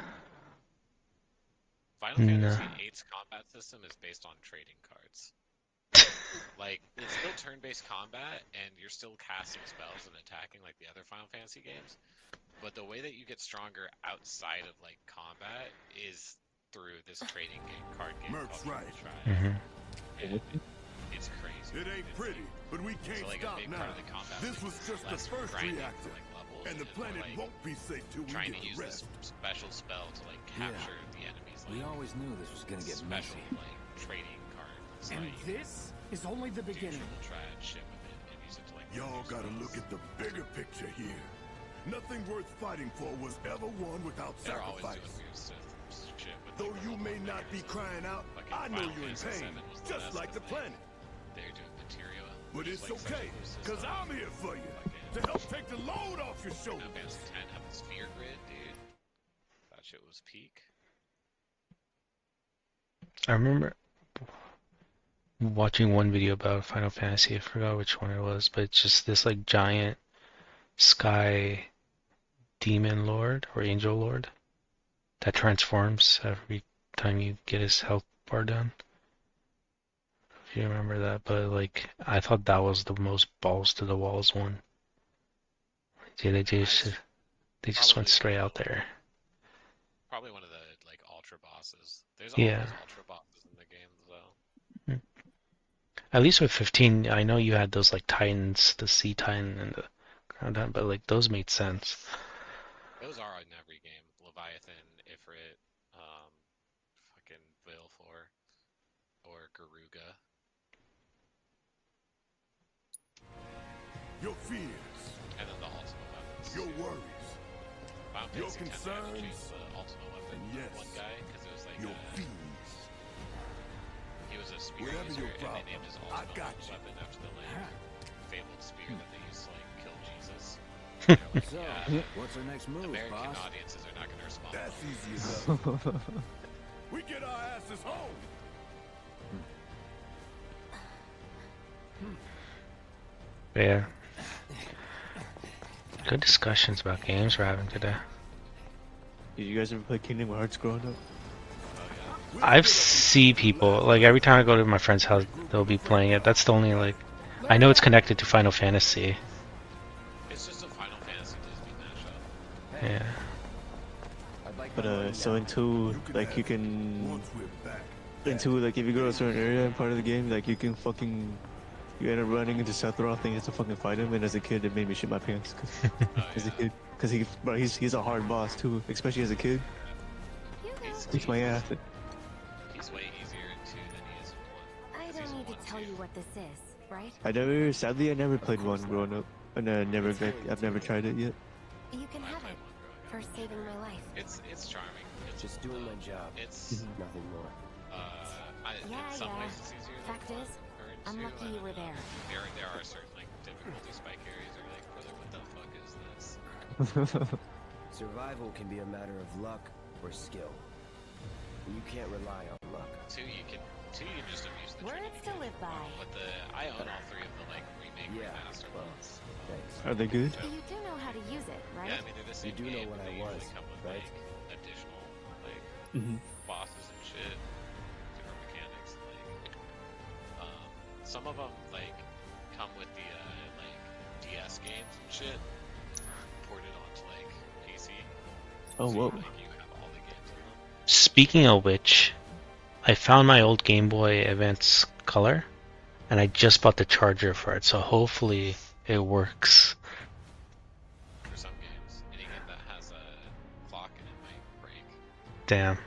[SPEAKER 1] Final Fantasy 8's combat system is based on trading cards. Like, it's still turn-based combat, and you're still casting spells and attacking like the other Final Fantasy games. But the way that you get stronger outside of like combat is through this trading card game
[SPEAKER 4] Merc's
[SPEAKER 1] called
[SPEAKER 4] right.
[SPEAKER 1] Tribe. And it's crazy.
[SPEAKER 4] It ain't
[SPEAKER 1] It's
[SPEAKER 4] pretty, but we
[SPEAKER 1] so
[SPEAKER 4] can't
[SPEAKER 1] like a
[SPEAKER 4] stop
[SPEAKER 1] big
[SPEAKER 4] now.
[SPEAKER 1] part of the combat
[SPEAKER 4] This
[SPEAKER 1] loop
[SPEAKER 4] was
[SPEAKER 1] is
[SPEAKER 4] just the
[SPEAKER 1] less
[SPEAKER 4] first
[SPEAKER 1] grinding
[SPEAKER 4] reactor,
[SPEAKER 1] for, like, levels
[SPEAKER 4] and the
[SPEAKER 1] more,
[SPEAKER 4] planet
[SPEAKER 1] like,
[SPEAKER 4] won't be safe till we
[SPEAKER 1] trying to
[SPEAKER 4] get
[SPEAKER 1] use
[SPEAKER 4] the rest.
[SPEAKER 1] this special spell to like capture the enemies. Like,
[SPEAKER 8] We always knew this was gonna get
[SPEAKER 1] special
[SPEAKER 8] messy.
[SPEAKER 1] like trading cards.
[SPEAKER 5] And
[SPEAKER 1] Like,
[SPEAKER 5] this is only the
[SPEAKER 1] do
[SPEAKER 5] beginning.
[SPEAKER 1] triple triad shit with it and use it to like.
[SPEAKER 4] Y'all
[SPEAKER 1] reduce
[SPEAKER 4] gotta
[SPEAKER 1] spells.
[SPEAKER 4] look at the bigger picture here. Nothing worth fighting for was ever won without
[SPEAKER 1] They're always doing
[SPEAKER 4] sacrifice.
[SPEAKER 1] weird stuff, shit with
[SPEAKER 4] Though
[SPEAKER 1] like,
[SPEAKER 4] you
[SPEAKER 1] the
[SPEAKER 4] may
[SPEAKER 1] level
[SPEAKER 4] not be
[SPEAKER 1] figures.
[SPEAKER 4] crying out,
[SPEAKER 1] Fucking
[SPEAKER 4] I know
[SPEAKER 1] Final
[SPEAKER 4] you're in
[SPEAKER 1] Fantasy
[SPEAKER 4] pain,
[SPEAKER 1] 7 was the
[SPEAKER 4] just
[SPEAKER 1] best
[SPEAKER 4] like the
[SPEAKER 1] 'cause
[SPEAKER 4] planet.
[SPEAKER 1] They're doing materia.
[SPEAKER 4] But
[SPEAKER 1] which is,
[SPEAKER 4] it's
[SPEAKER 1] like, such a
[SPEAKER 4] okay,
[SPEAKER 1] cool
[SPEAKER 4] cause
[SPEAKER 1] system.
[SPEAKER 4] I'm here for you
[SPEAKER 1] Fucking
[SPEAKER 4] to help take the load off your
[SPEAKER 1] Final
[SPEAKER 4] shoulders.
[SPEAKER 1] Fantasy 10 had the sphere grid, dude. That shit was peak.
[SPEAKER 3] I remember watching one video about Final Fantasy. I forgot which one it was, but it's just this like giant sky demon lord or angel lord that transforms every time you get his health bar down. If you remember that, but like I thought that was the most balls to the walls one. Yeah, they just
[SPEAKER 1] Probably
[SPEAKER 3] went straight
[SPEAKER 1] one of
[SPEAKER 3] out
[SPEAKER 1] the-
[SPEAKER 3] there.
[SPEAKER 1] Probably one of the like ultra bosses. There's
[SPEAKER 3] Yeah.
[SPEAKER 1] always ultra bosses in the game, though.
[SPEAKER 3] At least with 15, I know you had those like titans, the sea titan and the ground titan, but like those made sense.
[SPEAKER 1] Those are in every game. Leviathan, Ifrit, fucking Valefor, or Garuga.
[SPEAKER 4] Your fears,
[SPEAKER 1] And then the ultimate weapons.
[SPEAKER 4] your worries,
[SPEAKER 1] Final
[SPEAKER 4] your
[SPEAKER 1] Fantasy 10 had to change
[SPEAKER 4] concerns,
[SPEAKER 1] the ultimate weapon.
[SPEAKER 4] and yes,
[SPEAKER 1] One guy, because it was like
[SPEAKER 4] your fears.
[SPEAKER 1] he was a spear
[SPEAKER 4] Whatever
[SPEAKER 1] user,
[SPEAKER 4] your
[SPEAKER 1] and they
[SPEAKER 4] problem,
[SPEAKER 1] named his
[SPEAKER 4] I
[SPEAKER 1] ultimate
[SPEAKER 4] got you.
[SPEAKER 1] weapon after the like fabled spear that they used to like kill Jesus.
[SPEAKER 8] So, what's our next move,
[SPEAKER 1] American
[SPEAKER 8] boss?
[SPEAKER 1] audiences are not going to respond.
[SPEAKER 4] That's easy enough. We get our asses home.
[SPEAKER 3] But yeah. Good discussions about games we're having today.
[SPEAKER 2] Did you guys ever play Kingdom Hearts growing up?
[SPEAKER 3] I've seen people, like every time I go to my friend's house, they'll be playing it. That's the only like, I know it's connected to Final Fantasy.
[SPEAKER 1] It's just a Final Fantasy Disney mashup.
[SPEAKER 3] Yeah.
[SPEAKER 8] I'd like
[SPEAKER 2] But
[SPEAKER 8] my money
[SPEAKER 2] so
[SPEAKER 8] now.
[SPEAKER 2] in 2, like you
[SPEAKER 4] have
[SPEAKER 2] can
[SPEAKER 4] Once we're back.
[SPEAKER 2] in 2, like if you go to a certain area in part of the game, like you can fucking you end up running into Sephiroth and you have to fucking fight him. And as a kid, it made me shit my pants. As a kid, because he's a hard boss too, especially as a kid. Kicks my ass.
[SPEAKER 1] He's way easier in 2 than he is in 1.
[SPEAKER 7] I
[SPEAKER 1] 'cause he's
[SPEAKER 7] don't need
[SPEAKER 1] a
[SPEAKER 7] to tell you what this is, right?
[SPEAKER 2] Sadly, I never played one growing up, and I've never tried it yet.
[SPEAKER 7] You can
[SPEAKER 1] I
[SPEAKER 7] have
[SPEAKER 1] played
[SPEAKER 7] it
[SPEAKER 1] one growing
[SPEAKER 7] for
[SPEAKER 1] up.
[SPEAKER 7] saving my life.
[SPEAKER 1] It's charming. It's
[SPEAKER 8] Just doing my job.
[SPEAKER 1] It's
[SPEAKER 8] Nothing more.
[SPEAKER 7] Yeah,
[SPEAKER 1] in some
[SPEAKER 7] yeah.
[SPEAKER 1] ways it's easier. than
[SPEAKER 7] Fact
[SPEAKER 1] 1
[SPEAKER 7] is,
[SPEAKER 1] or in
[SPEAKER 7] I'm
[SPEAKER 1] 2.
[SPEAKER 7] lucky you were there.
[SPEAKER 1] There are certain like difficulty spike areas. Are like, brother, what the fuck is this?
[SPEAKER 8] Survival can be a matter of luck or skill. And you can't rely on luck.
[SPEAKER 1] 2 you can just abuse the
[SPEAKER 7] Words
[SPEAKER 1] training
[SPEAKER 7] to
[SPEAKER 1] you
[SPEAKER 7] live
[SPEAKER 1] get.
[SPEAKER 7] by.
[SPEAKER 1] But I own all 3 of the like remake
[SPEAKER 8] Yeah,
[SPEAKER 1] remaster
[SPEAKER 8] well,
[SPEAKER 1] ones.
[SPEAKER 8] thanks.
[SPEAKER 2] Are they good?
[SPEAKER 7] You do know how to use it, right?
[SPEAKER 1] Yeah, I mean they're the same
[SPEAKER 8] do know
[SPEAKER 1] game,
[SPEAKER 8] what
[SPEAKER 1] but
[SPEAKER 8] I
[SPEAKER 1] they usually
[SPEAKER 8] was,
[SPEAKER 1] come with
[SPEAKER 8] right?
[SPEAKER 1] like additional like
[SPEAKER 2] Mhm.
[SPEAKER 1] bosses and shit, different mechanics. Like, some of them like come with the like DS games and shit, ported onto like PC.
[SPEAKER 2] Oh,
[SPEAKER 1] So
[SPEAKER 2] whoa.
[SPEAKER 1] like you have all the games in them.
[SPEAKER 3] Speaking of which, I found my old Game Boy Advance Color, and I just bought the charger for it, so hopefully it works.
[SPEAKER 1] For some games, any game that has a clock in it might break.
[SPEAKER 3] Damn.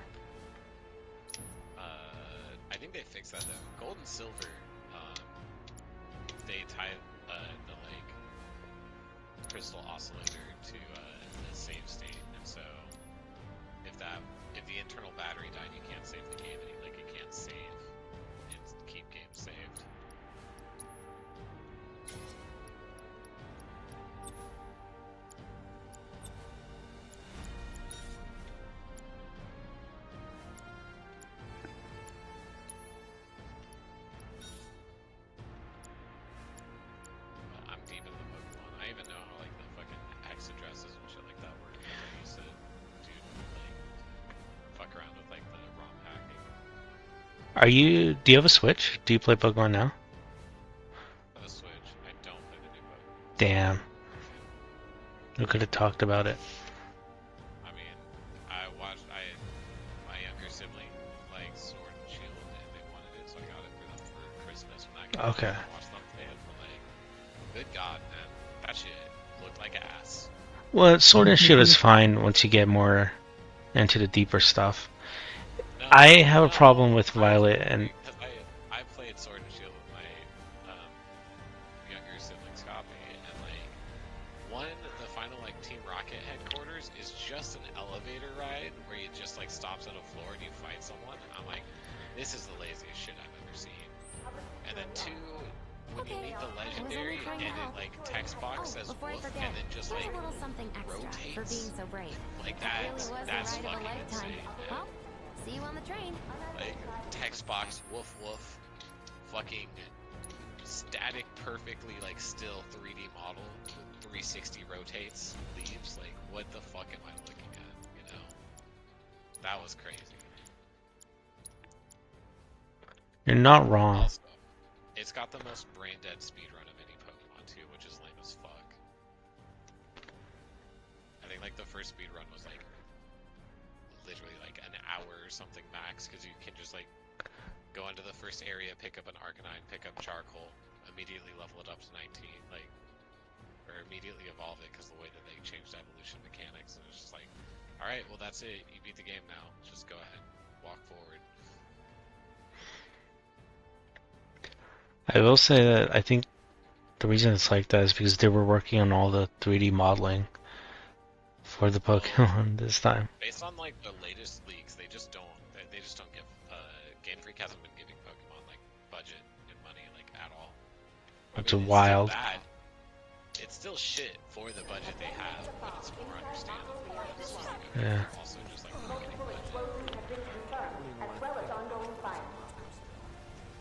[SPEAKER 1] I think they fixed that though. Gold and silver, they tie the like crystal oscillator to the save state, and so if the internal battery died, you can't save the game. Like it can't save and keep games saved. Well, I'm deep into the Pokemon. I even know how like the fucking hex addresses and shit like that work. I used to do like fuck around with like the ROM hacking.
[SPEAKER 3] Do you have a Switch? Do you play Pokemon now?
[SPEAKER 1] For the Switch, I don't play the new Pokemon.
[SPEAKER 3] Damn. We could have talked about it.
[SPEAKER 1] I mean, my younger sibling likes Sword and Shield, and they wanted it, so I got it for them for Christmas when I got it.
[SPEAKER 3] Okay.
[SPEAKER 1] I watched them play it for like, good God, man, that shit looked like ass.
[SPEAKER 3] Well, Sword and Shield is fine once you get more into the deeper stuff.
[SPEAKER 1] No,
[SPEAKER 3] I have a
[SPEAKER 1] no,
[SPEAKER 3] problem with
[SPEAKER 1] I
[SPEAKER 3] Violet,
[SPEAKER 1] disagree,
[SPEAKER 3] and
[SPEAKER 1] 'cause I played Sword and Shield with my younger sibling's copy, and like the final like Team Rocket headquarters is just an elevator ride where it just like stops at a floor and you fight someone. I'm like, this is the laziest shit I've ever seen. And then two, when you meet the legendary and it like text box says
[SPEAKER 7] before I
[SPEAKER 1] wolf
[SPEAKER 7] forget,
[SPEAKER 1] and then just
[SPEAKER 7] here's
[SPEAKER 1] like
[SPEAKER 7] a little something extra for
[SPEAKER 1] rotates,
[SPEAKER 7] being so brave.
[SPEAKER 1] like
[SPEAKER 7] It really was
[SPEAKER 1] that's
[SPEAKER 7] the ride of a
[SPEAKER 1] fucking
[SPEAKER 7] lifetime.
[SPEAKER 1] insane, man.
[SPEAKER 7] Well, see you on the train.
[SPEAKER 1] Like text box woof woof, fucking static perfectly like still 3D model, 360 rotates, leaves. Like what the fuck am I looking at? You know, that was crazy.
[SPEAKER 3] you're not wrong.
[SPEAKER 1] Also, it's got the most brain dead speedrun of any Pokemon too, which is lame as fuck. I think like the first speedrun was like literally like an hour or something max, because you can just like go into the first area, pick up an Arcanine, pick up Charcoal, immediately level it up to 19, like, or immediately evolve it, because the way that they changed evolution mechanics, and it's just like, alright, well that's it, you beat the game now, just go ahead, walk forward.
[SPEAKER 3] I will say that I think the reason it's like that is because they were working on all the 3D modeling for the Pokemon this time.
[SPEAKER 1] Based on like the latest leaks, they just don't give, Game Freak hasn't been giving Pokemon like budget and money like at all.
[SPEAKER 3] It's
[SPEAKER 1] It's
[SPEAKER 3] wild.
[SPEAKER 1] still bad. It's still shit for the budget they have, but it's more understandable. It's just like
[SPEAKER 3] Yeah.
[SPEAKER 1] also just like marketing budget.
[SPEAKER 6] Explosions have been confirmed, as well as ongoing fire.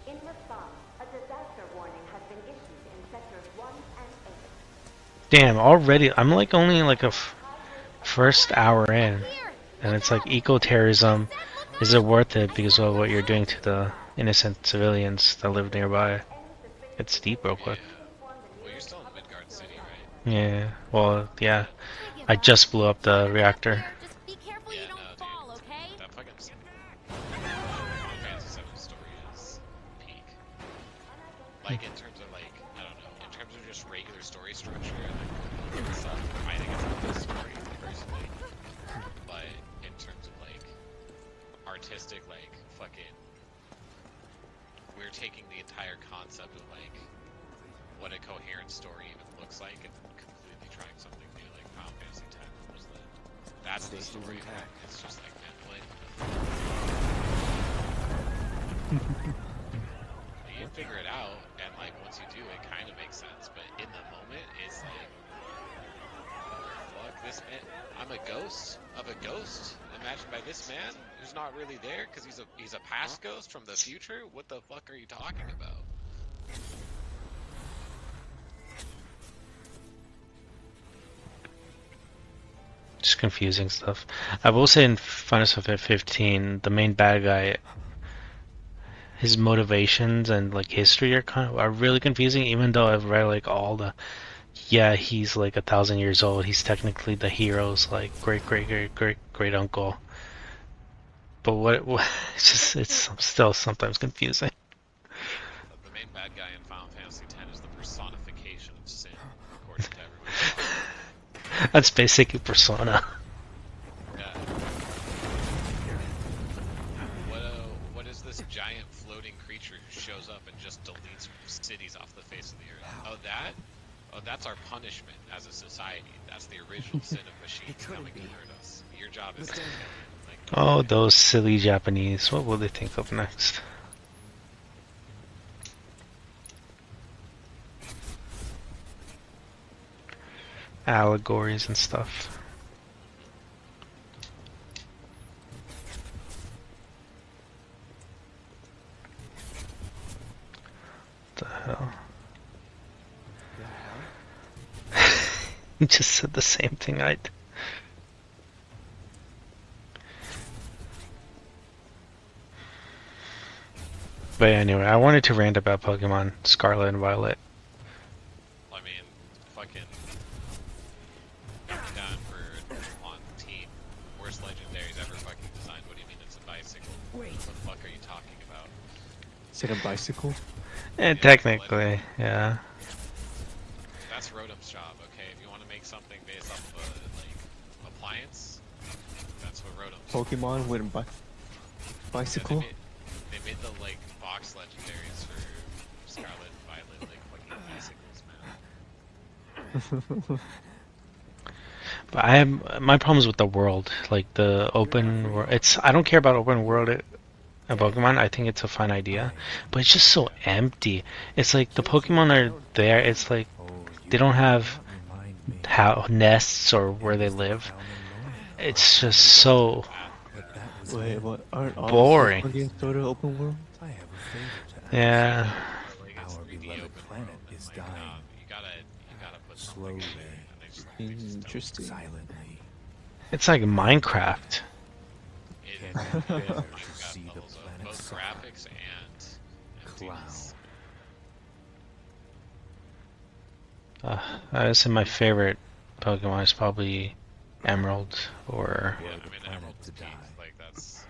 [SPEAKER 6] In response, a disaster warning has been issued in sectors 1 and 8.
[SPEAKER 3] Damn, already I'm like only like a first hour in, and it's like eco-terrorism. Is it worth it because of what you're doing to the innocent civilians that live nearby? It's deep real quick.
[SPEAKER 1] Well, you're still in Midgard City, right?
[SPEAKER 3] Yeah, well, yeah. I just blew up the reactor.
[SPEAKER 7] Just be careful you
[SPEAKER 1] Yeah,
[SPEAKER 7] don't
[SPEAKER 1] no, dude.
[SPEAKER 7] fall, okay?
[SPEAKER 1] That fucking Final Fantasy 7 story is peak. Like in terms of like, I don't know, in terms of just regular story structure and like stuff, I think it's the best story personally. But in terms of like artistic, like fucking, we're taking the entire concept of like what a coherent story even looks like and completely trying something new. Like Final Fantasy 10 was that's the
[SPEAKER 8] Stations
[SPEAKER 1] story.
[SPEAKER 8] intact.
[SPEAKER 1] It's just like, man, what? You can figure it out, and like once you do, it kind of makes sense. But in the moment, it's like, fuck this man. I'm a ghost of a ghost imagined by this man who's not really there because he's a past ghost from the future. What the fuck are you talking about?
[SPEAKER 3] Just confusing stuff. I will say in Final Fantasy 15, the main bad guy, his motivations and like history are really confusing. Even though I've read like all the yeah, he's like 1,000 years old. He's technically the hero's like great uncle. But it's still sometimes confusing.
[SPEAKER 1] The main bad guy in Final Fantasy X is the personification of sin, according to everyone else.
[SPEAKER 3] That's basically Persona.
[SPEAKER 1] Yeah. What is this giant floating creature who shows up and just deletes cities off the face of the earth? Oh, that's our punishment as a society. That's the original sin of machines coming to hurt us. Your job is to kill it. Like,
[SPEAKER 3] Oh, those silly Japanese. What will they think of next? Allegories and stuff. What the hell? He just said the same thing I did. But anyway, I wanted to rant about Pokemon Scarlet and Violet.
[SPEAKER 1] I mean, fucking coming down for on team worst legendaries ever fucking designed. What do you mean it's a bicycle? What the fuck are you talking about?
[SPEAKER 9] Is it a bicycle?
[SPEAKER 3] And technically, yeah.
[SPEAKER 1] That's Rotom's job, okay? If you want to make something based off of a like appliance, that's what Rotom's.
[SPEAKER 9] Pokemon with a bicycle?
[SPEAKER 1] They made the like box legendaries for Scarlet and Violet like fucking bicycles, man.
[SPEAKER 3] But I have my problems with the world, like the open world. I don't care about open world in Pokemon. I think it's a fun idea, but it's just so empty. It's like the Pokemon are there. It's like they don't have nests or where they live. It's just so
[SPEAKER 9] Wait, what? Aren't all
[SPEAKER 3] boring.
[SPEAKER 9] Pokemon games sort of open world?
[SPEAKER 3] Yeah.
[SPEAKER 1] Like it's 3D open world, and, like, you gotta put something in there, and they just don't.
[SPEAKER 9] Interesting.
[SPEAKER 3] It's like Minecraft.
[SPEAKER 1] It is both graphics and emptiness.
[SPEAKER 3] I would say my favorite Pokemon is probably Emerald or
[SPEAKER 1] Yeah, I mean Emerald's peak, like that's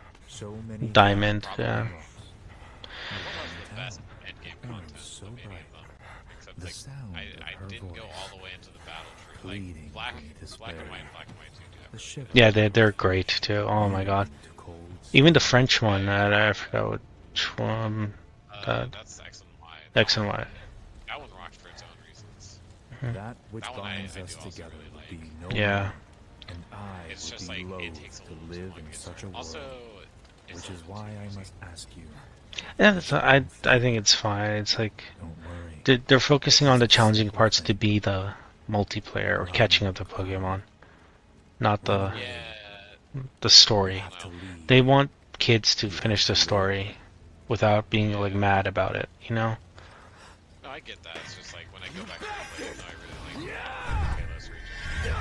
[SPEAKER 3] Diamond. Yeah.
[SPEAKER 1] one of the best endgame content of any of them. Except like I didn't go all the way into the battle tree. Like black and white and black and white too.
[SPEAKER 3] Yeah, they're great too. Oh my god. Even the French one, I forgot which one.
[SPEAKER 1] That's X and Y.
[SPEAKER 3] X and Y.
[SPEAKER 1] That one rocked for its own reasons.
[SPEAKER 10] That which
[SPEAKER 1] That one
[SPEAKER 10] binds
[SPEAKER 1] I
[SPEAKER 10] us
[SPEAKER 1] do also
[SPEAKER 10] together
[SPEAKER 1] really
[SPEAKER 10] will
[SPEAKER 1] like.
[SPEAKER 10] be no
[SPEAKER 3] Yeah.
[SPEAKER 10] more, and I
[SPEAKER 1] It's
[SPEAKER 10] would
[SPEAKER 1] just
[SPEAKER 10] be
[SPEAKER 1] like it
[SPEAKER 10] loath
[SPEAKER 1] takes a
[SPEAKER 10] to
[SPEAKER 1] little
[SPEAKER 10] live
[SPEAKER 1] too long.
[SPEAKER 10] in such a world,
[SPEAKER 1] Also,
[SPEAKER 10] which is why I must ask you.
[SPEAKER 3] Yeah, I think it's fine. It's like
[SPEAKER 10] Don't worry.
[SPEAKER 3] they're focusing on the challenging parts to be the multiplayer or catching up to Pokemon, not the story.
[SPEAKER 1] I don't know.
[SPEAKER 3] They want kids to finish the story without being like mad about it, you know?
[SPEAKER 1] No, I get that. It's just like when I go back to play it, I really like Kalos region.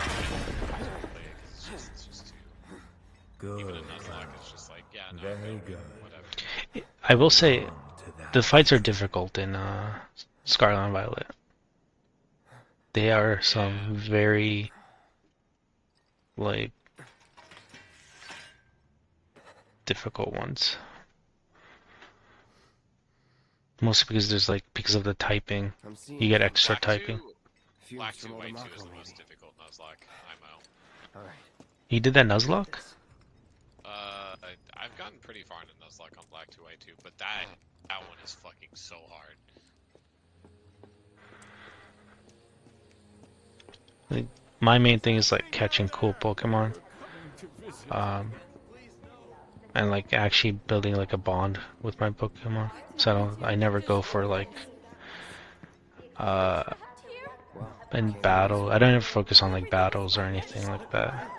[SPEAKER 1] It's just too. Even in Nuzlocke, it's just like, yeah, no,
[SPEAKER 10] Very good.
[SPEAKER 1] whatever.
[SPEAKER 3] I will say
[SPEAKER 10] To that.
[SPEAKER 3] the fights are difficult in Scarlet and Violet. They are some very like difficult ones. Mostly because of the typing,
[SPEAKER 8] I'm seeing
[SPEAKER 3] you get extra
[SPEAKER 1] Black
[SPEAKER 3] typing.
[SPEAKER 1] 2, Black 2, White 2 is the most difficult Nuzlocke IMO.
[SPEAKER 8] Alright.
[SPEAKER 3] You did that Nuzlocke?
[SPEAKER 1] I've gotten pretty far into Nuzlocke on Black 2, White 2, but that one is fucking so hard.
[SPEAKER 3] Like, my main thing is like catching cool Pokemon, and like actually building like a bond with my Pokemon. So I never go for like in battle. I don't ever focus on like battles or anything like that.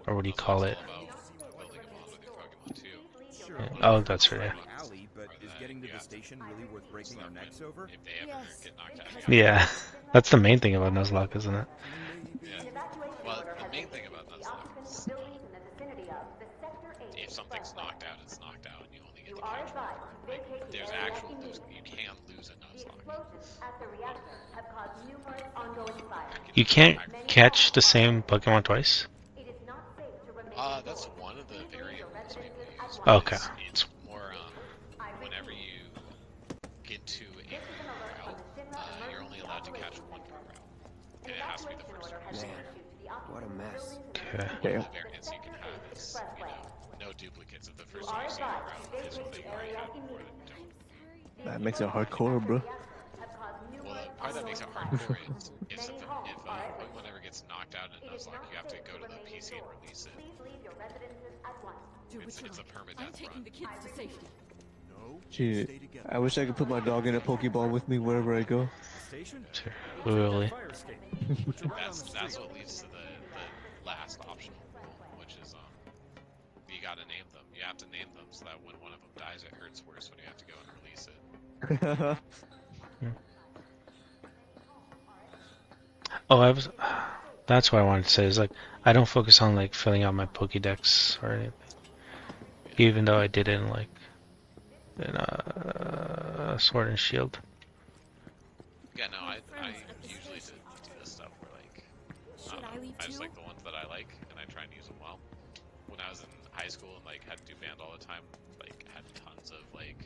[SPEAKER 3] Or what do you call it?
[SPEAKER 1] Building a bond with your Pokemon too.
[SPEAKER 3] Yeah. Oh, that's right.
[SPEAKER 8] Alley, but is getting to the station really worth breaking our necks over?
[SPEAKER 1] If they ever get knocked out.
[SPEAKER 3] Yeah, that's the main thing about Nuzlocke, isn't it?
[SPEAKER 1] Yeah. Well, the main thing about
[SPEAKER 6] the
[SPEAKER 1] Nuzlocke
[SPEAKER 6] occupants
[SPEAKER 1] is
[SPEAKER 6] of buildings in the vicinity of the Sector 8
[SPEAKER 1] if something's
[SPEAKER 6] expressway.
[SPEAKER 1] knocked out, it's knocked out, and you only get
[SPEAKER 6] You
[SPEAKER 1] to
[SPEAKER 6] are
[SPEAKER 1] catch one.
[SPEAKER 6] advised to
[SPEAKER 1] Like,
[SPEAKER 6] vacate the
[SPEAKER 1] there's
[SPEAKER 6] area
[SPEAKER 1] actual lose.
[SPEAKER 6] immediately.
[SPEAKER 1] You can lose a
[SPEAKER 6] The
[SPEAKER 1] Nuzlocke.
[SPEAKER 6] explosions at the reactor have caused numerous ongoing fires.
[SPEAKER 3] You can't
[SPEAKER 6] Many
[SPEAKER 3] catch the
[SPEAKER 6] homes are
[SPEAKER 3] same
[SPEAKER 6] affected.
[SPEAKER 3] Pokemon twice?
[SPEAKER 6] It is not safe to remain
[SPEAKER 1] That's
[SPEAKER 6] indoors.
[SPEAKER 1] one of the
[SPEAKER 6] Please leave your
[SPEAKER 1] variables people
[SPEAKER 6] residences at
[SPEAKER 1] use,
[SPEAKER 6] once.
[SPEAKER 3] Okay.
[SPEAKER 1] but it's more
[SPEAKER 6] I
[SPEAKER 1] whenever
[SPEAKER 6] repeat,
[SPEAKER 1] you get to a
[SPEAKER 6] this is an alert from
[SPEAKER 1] route,
[SPEAKER 6] the Shinra
[SPEAKER 1] you're only
[SPEAKER 6] Emergency
[SPEAKER 1] allowed to catch
[SPEAKER 6] Operations
[SPEAKER 1] one per
[SPEAKER 6] Center.
[SPEAKER 1] route,
[SPEAKER 6] An
[SPEAKER 1] and it has to be the
[SPEAKER 6] evacuation
[SPEAKER 1] first
[SPEAKER 6] order
[SPEAKER 1] one
[SPEAKER 6] has
[SPEAKER 1] you
[SPEAKER 6] been
[SPEAKER 1] see.
[SPEAKER 6] issued to the
[SPEAKER 8] What a
[SPEAKER 6] occupants of
[SPEAKER 8] mess.
[SPEAKER 6] buildings in the
[SPEAKER 3] Okay.
[SPEAKER 6] vicinity
[SPEAKER 1] One
[SPEAKER 6] of
[SPEAKER 1] of the
[SPEAKER 6] the
[SPEAKER 1] variants you can
[SPEAKER 6] Sector
[SPEAKER 1] have
[SPEAKER 6] 8
[SPEAKER 1] is,
[SPEAKER 6] expressway.
[SPEAKER 1] no duplicates. If the
[SPEAKER 6] You
[SPEAKER 1] first one
[SPEAKER 6] are
[SPEAKER 1] you see on the
[SPEAKER 6] advised to
[SPEAKER 1] route is what
[SPEAKER 6] vacate
[SPEAKER 1] they
[SPEAKER 6] the
[SPEAKER 1] already
[SPEAKER 6] area
[SPEAKER 1] have before, then
[SPEAKER 6] immediately.
[SPEAKER 1] don't.
[SPEAKER 6] The
[SPEAKER 9] That makes it
[SPEAKER 6] explosions
[SPEAKER 9] hardcore,
[SPEAKER 6] at the
[SPEAKER 9] bro.
[SPEAKER 6] reactor have caused
[SPEAKER 1] Well,
[SPEAKER 6] numerous
[SPEAKER 1] the part that makes it
[SPEAKER 6] ongoing
[SPEAKER 1] hardcore
[SPEAKER 6] fires.
[SPEAKER 1] is if
[SPEAKER 6] Many
[SPEAKER 1] something,
[SPEAKER 6] homes
[SPEAKER 1] if
[SPEAKER 6] are
[SPEAKER 1] a
[SPEAKER 6] at risk.
[SPEAKER 1] Pokemon ever gets knocked out in a
[SPEAKER 6] It is
[SPEAKER 1] Nuzlocke,
[SPEAKER 6] not
[SPEAKER 1] you have to
[SPEAKER 6] safe
[SPEAKER 1] go
[SPEAKER 6] to
[SPEAKER 1] to the
[SPEAKER 6] remain
[SPEAKER 1] PC and
[SPEAKER 6] indoors.
[SPEAKER 1] release it.
[SPEAKER 6] Please leave your residences at once.
[SPEAKER 5] Do what you
[SPEAKER 1] It's a
[SPEAKER 5] like.
[SPEAKER 1] permadeath
[SPEAKER 5] I'm taking
[SPEAKER 1] run.
[SPEAKER 5] the kids to safety.
[SPEAKER 4] No,
[SPEAKER 9] Shit.
[SPEAKER 4] stay together.
[SPEAKER 9] I wish I could put my dog in a Pokeball with me wherever I go.
[SPEAKER 10] The station?
[SPEAKER 3] Sure.
[SPEAKER 10] We'll take
[SPEAKER 3] Really?
[SPEAKER 10] that fire escape. Put you right on the
[SPEAKER 1] That's
[SPEAKER 10] street.
[SPEAKER 1] what leads to the last optional rule, which is you gotta name them. You have to name them so that when one of them dies, it hurts worse when you have to go and release it.
[SPEAKER 3] Oh, I was. That's what I wanted to say. Is like I don't focus on like filling out my Pokédex or anything, even though I did it in like in Sword and Shield.
[SPEAKER 1] Yeah, no, I usually do this stuff where like
[SPEAKER 7] Should I leave
[SPEAKER 1] I just
[SPEAKER 7] too?
[SPEAKER 1] like the ones that I like and I try and use them well. When I was in high school and like had to do band all the time, like had tons of like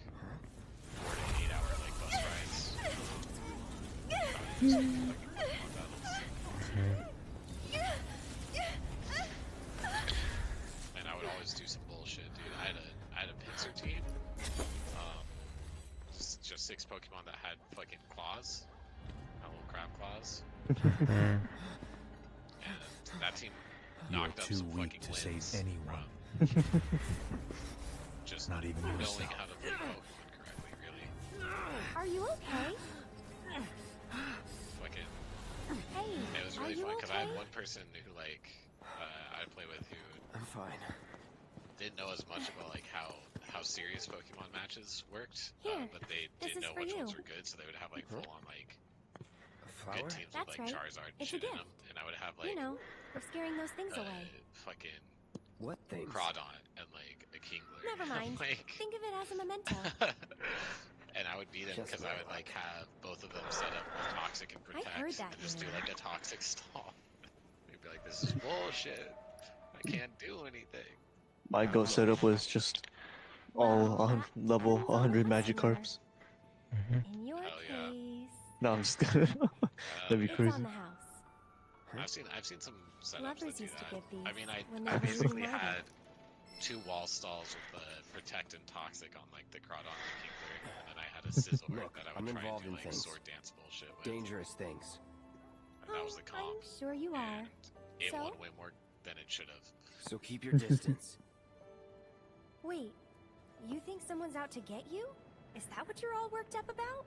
[SPEAKER 1] 4 to 8 hour like bus rides. Probably used them, like, Pokemon battles. And I would always do some bullshit, dude. I had a pincer team. Just 6 Pokemon that had fucking claws. Little crab claws. And that team
[SPEAKER 10] You're
[SPEAKER 1] knocked up
[SPEAKER 10] too
[SPEAKER 1] some
[SPEAKER 10] weak
[SPEAKER 1] fucking
[SPEAKER 10] to save
[SPEAKER 1] wins
[SPEAKER 10] anyone.
[SPEAKER 1] from just
[SPEAKER 10] Not even
[SPEAKER 1] knowing
[SPEAKER 10] yourself.
[SPEAKER 1] how to play Pokemon correctly, really.
[SPEAKER 7] Are you okay?
[SPEAKER 1] Fucking,
[SPEAKER 7] Hey,
[SPEAKER 1] it was
[SPEAKER 7] are
[SPEAKER 1] really
[SPEAKER 7] you
[SPEAKER 1] fun because I had
[SPEAKER 7] okay?
[SPEAKER 1] one person who like I'd play with who
[SPEAKER 8] I'm fine.
[SPEAKER 1] didn't know as much about like how serious Pokemon matches worked,
[SPEAKER 7] Here,
[SPEAKER 1] but they
[SPEAKER 7] this
[SPEAKER 1] did
[SPEAKER 7] is
[SPEAKER 1] know
[SPEAKER 7] for
[SPEAKER 1] which
[SPEAKER 7] you.
[SPEAKER 1] ones were good, so they would have like full on like
[SPEAKER 8] A flower?
[SPEAKER 1] good teams
[SPEAKER 7] That's
[SPEAKER 1] with like
[SPEAKER 7] right.
[SPEAKER 1] Charizard and
[SPEAKER 7] It's a
[SPEAKER 1] shit in
[SPEAKER 7] gift.
[SPEAKER 1] them, and I would have like
[SPEAKER 7] You know, we're scaring those things away.
[SPEAKER 1] fucking
[SPEAKER 8] What things?
[SPEAKER 1] Crawdon and like a Kingler.
[SPEAKER 7] Never mind.
[SPEAKER 1] like,
[SPEAKER 7] Think of it as a memento.
[SPEAKER 1] and I would beat him
[SPEAKER 8] Just
[SPEAKER 1] because I would like have both of them set up with Toxic and Protect,
[SPEAKER 7] heard that,
[SPEAKER 1] and just
[SPEAKER 7] you
[SPEAKER 1] do
[SPEAKER 7] know.
[SPEAKER 1] like a Toxic stall. They'd be like, "This is bullshit. I can't do anything."
[SPEAKER 9] My go setup was just all on level
[SPEAKER 7] Depends on the
[SPEAKER 9] 100
[SPEAKER 7] customer.
[SPEAKER 9] Magikarps.
[SPEAKER 7] In your
[SPEAKER 1] Hell yeah.
[SPEAKER 7] case,
[SPEAKER 9] No, I'm just kidding. That'd be
[SPEAKER 1] yeah.
[SPEAKER 7] it's
[SPEAKER 9] crazy.
[SPEAKER 7] on the house.
[SPEAKER 1] I've seen some setups
[SPEAKER 7] Lovers
[SPEAKER 1] that do
[SPEAKER 7] used to
[SPEAKER 1] that.
[SPEAKER 7] give these
[SPEAKER 1] I mean,
[SPEAKER 7] when
[SPEAKER 1] I
[SPEAKER 7] they were
[SPEAKER 1] basically
[SPEAKER 7] reunited.
[SPEAKER 1] had 2 wall stalls with the Protect and Toxic on like the Crawdon and Kingler, and then I had a Sizzle
[SPEAKER 8] Look,
[SPEAKER 1] that I
[SPEAKER 8] I'm
[SPEAKER 1] would try and
[SPEAKER 8] involved
[SPEAKER 1] do
[SPEAKER 8] in
[SPEAKER 1] like
[SPEAKER 8] things.
[SPEAKER 1] sword dance bullshit with.
[SPEAKER 8] Dangerous things.
[SPEAKER 1] And that was the comp.
[SPEAKER 7] I'm sure you are.
[SPEAKER 1] And it
[SPEAKER 7] So?
[SPEAKER 1] won way more than it should have.
[SPEAKER 8] So keep your distance.
[SPEAKER 7] Wait, you think someone's out to get you? Is that what you're all worked up about?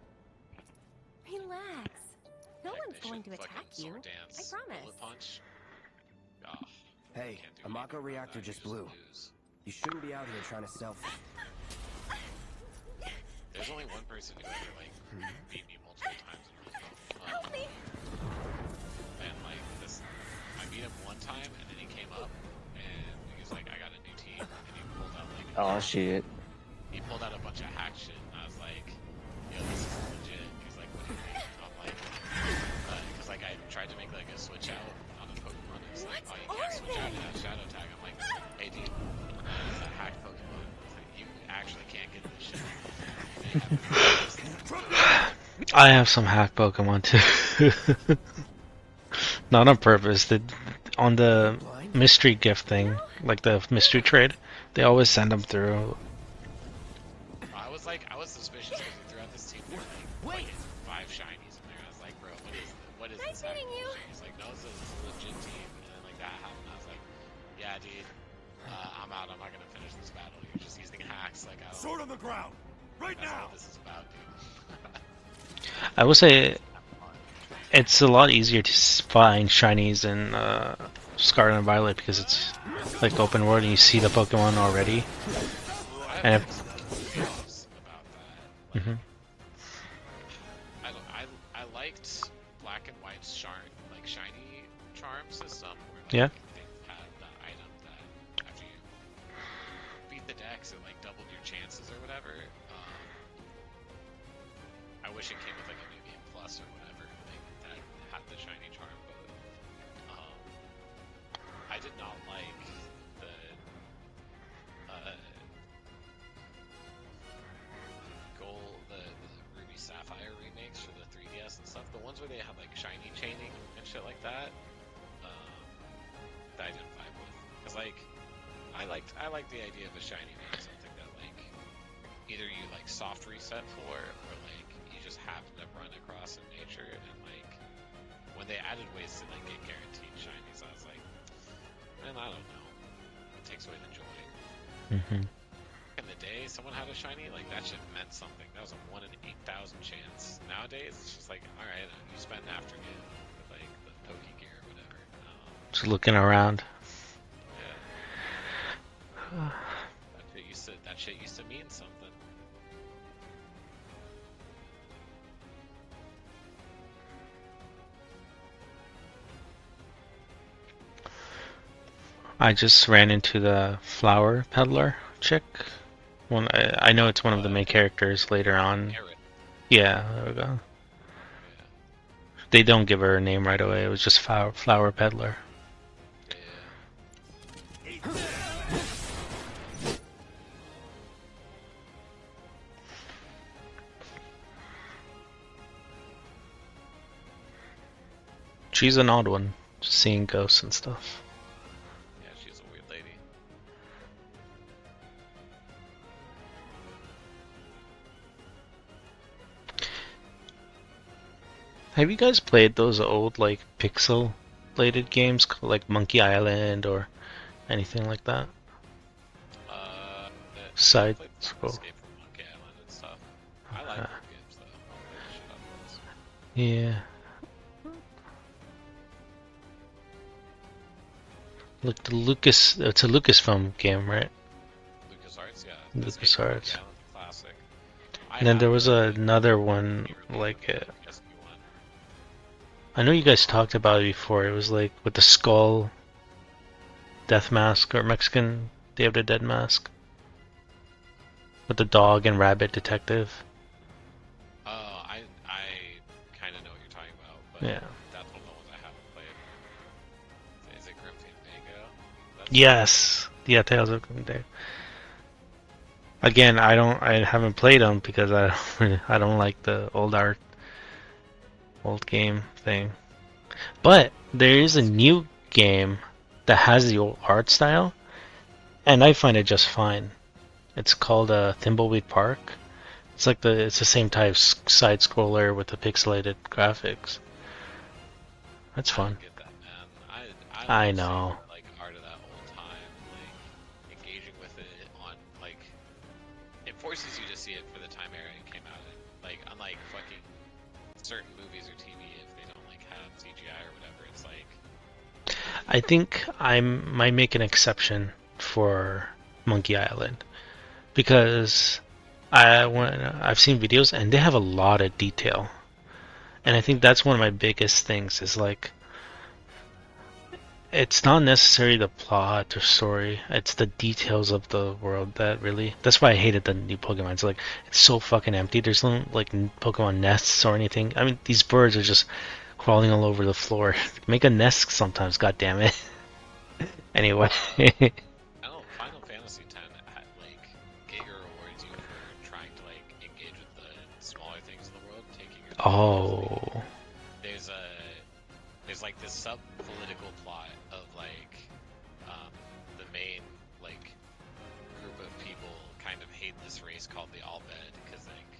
[SPEAKER 7] Relax. No one's going to
[SPEAKER 1] Technician,
[SPEAKER 7] attack
[SPEAKER 1] fucking
[SPEAKER 7] you.
[SPEAKER 1] sword dance,
[SPEAKER 7] I promise.
[SPEAKER 1] bullet punch. Oh,
[SPEAKER 8] Hey,
[SPEAKER 1] can't do
[SPEAKER 8] a
[SPEAKER 1] anything
[SPEAKER 8] Mako
[SPEAKER 1] about
[SPEAKER 8] reactor
[SPEAKER 1] that, you
[SPEAKER 8] just blew.
[SPEAKER 1] lose.
[SPEAKER 8] You shouldn't be out here trying to selfie.
[SPEAKER 1] There's only one person who ever like beat me multiple times in a row.
[SPEAKER 7] Help me!
[SPEAKER 1] And like this, I beat him one time, and then he came up, and he was like, "I got a new team," and he pulled out like
[SPEAKER 9] Oh shit.
[SPEAKER 1] he pulled out a bunch of hack shit, and I was like, "Yo, this is legit." He's like, "What do you mean?" I'm like, because like I tried to make like a switch out on a Pokemon, and it's like, "Oh, you can't switch out to that Shadow Tag." I'm like, "Hey, dude, it's a hacked Pokemon. Like, you actually can't get this shit."
[SPEAKER 3] I have some hack Pokemon too. Not on purpose. On the mystery gift thing, like the mystery trade, they always send them through.
[SPEAKER 1] I was suspicious because he threw out this team with like 5 shinies in there. I was like, bro, what is
[SPEAKER 7] Nice
[SPEAKER 1] this?
[SPEAKER 7] meeting you.
[SPEAKER 1] He's like, no, this is a legit team. And then like that happened. I was like, yeah, dude, I'm out. I'm not gonna finish this battle. You're just using hacks. Like, I don't.
[SPEAKER 4] Sword on the ground! Right
[SPEAKER 1] That's
[SPEAKER 4] now!
[SPEAKER 1] all this is about, dude.
[SPEAKER 3] I will say it's a lot easier to find shinies in Scarlet and Violet because it's like open world and you see the Pokemon already. And if,
[SPEAKER 1] About that.
[SPEAKER 3] Mhm.
[SPEAKER 1] I liked Black and White's shiny charm system. Where, like,
[SPEAKER 3] Yeah.
[SPEAKER 1] They wish it came with like a Nubian Plus or whatever, like that had the shiny charm. But I did not like the the Ruby Sapphire remakes for the 3DS and stuff. The ones where they have like shiny chaining and shit like that. That I didn't vibe with, cause like I liked the idea of a shiny being something that like either you like soft reset for, or like you just happen to run across in nature. And like when they added ways to like get guaranteed shinies, I was like, man, I don't know. It takes away the joy.
[SPEAKER 3] Mm-hmm.
[SPEAKER 1] In the day, someone had a shiny, like that shit meant something. That was a 1 in 8,000 chance. Nowadays, it's just like, all right, you spend an afternoon with like the Poke gear or whatever.
[SPEAKER 3] Just looking around.
[SPEAKER 1] Yeah. That shit used to mean something.
[SPEAKER 3] I just ran into the flower peddler chick. I know it's one of the main characters later on.
[SPEAKER 1] Aerith.
[SPEAKER 3] Yeah, there we go.
[SPEAKER 1] Yeah.
[SPEAKER 3] They don't give her a name right away. It was just flower peddler.
[SPEAKER 1] Yeah.
[SPEAKER 3] She's an odd one, just seeing ghosts and stuff.
[SPEAKER 1] Yeah, she's a weird lady.
[SPEAKER 3] Have you guys played those old like pixel-related games like Monkey Island or anything like that? Side scroll.
[SPEAKER 1] Escape from Monkey Island and stuff. I like those games though.
[SPEAKER 3] Yeah. Look, it's a Lucasfilm game, right?
[SPEAKER 1] LucasArts, yeah.
[SPEAKER 3] LucasArts.
[SPEAKER 1] Classic.
[SPEAKER 3] And then there was another one like it. I know you guys talked about it before. It was like with the skull death mask or Mexican Day of the Dead mask. With the dog and rabbit detective.
[SPEAKER 1] I kind of know what you're talking about, but
[SPEAKER 3] Yeah.
[SPEAKER 1] that's one of the ones I haven't played. Is it Grim Fandango?
[SPEAKER 3] Yes. Yeah, Tales of Day. Again, I haven't played them because I don't like the old game thing. But there is a new game that has the old art style, and I find it just fine. It's called Thimbleweed Park. It's the same type side scroller with the pixelated graphics. That's fun.
[SPEAKER 1] I get that, man.
[SPEAKER 3] I
[SPEAKER 1] love
[SPEAKER 3] know.
[SPEAKER 1] seeing, like art of that old time, like engaging with it on like it forces you to see it for the time era it came out in. Like unlike fucking certain movies or TV, if they don't like have CGI or whatever, it's like
[SPEAKER 3] I think I might make an exception for Monkey Island because I've seen videos and they have a lot of detail, and I think that's one of my biggest things is like it's not necessarily the plot or story, it's the details of the world that's why I hated the new Pokemon. It's like it's so fucking empty. There's no like Pokemon nests or anything. I mean, these birds are just crawling all over the floor. Make a nest sometimes, god damn it. Anyway.
[SPEAKER 1] I don't know, Final Fantasy X had like Giga rewards you for trying to like engage with the smaller things in the world, taking your time.
[SPEAKER 3] Oh.
[SPEAKER 1] There's like this sub political plot of like the main like group of people kind of hate this race called the Albed because like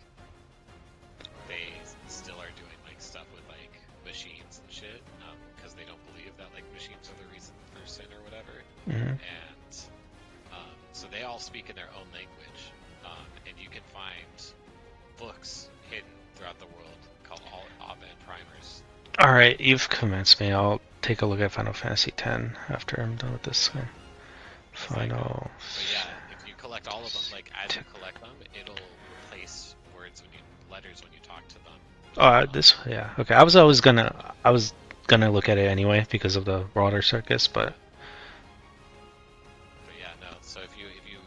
[SPEAKER 1] they still are doing like stuff with like machines and shit because they don't believe that like machines are the reason for sin or whatever.
[SPEAKER 3] Mm-hmm.
[SPEAKER 1] And so they all speak in their own language, and you can find books hidden throughout the world called Abed primers.
[SPEAKER 3] Alright, you've convinced me. I'll take a look at Final Fantasy X after I'm done with this one. Final.
[SPEAKER 1] But yeah, if you collect all of them, like as you collect them, it'll replace letters when you talk to them.
[SPEAKER 3] Yeah. Okay. I was gonna look at it anyway because of the Water Circus, but
[SPEAKER 1] yeah, no. So if you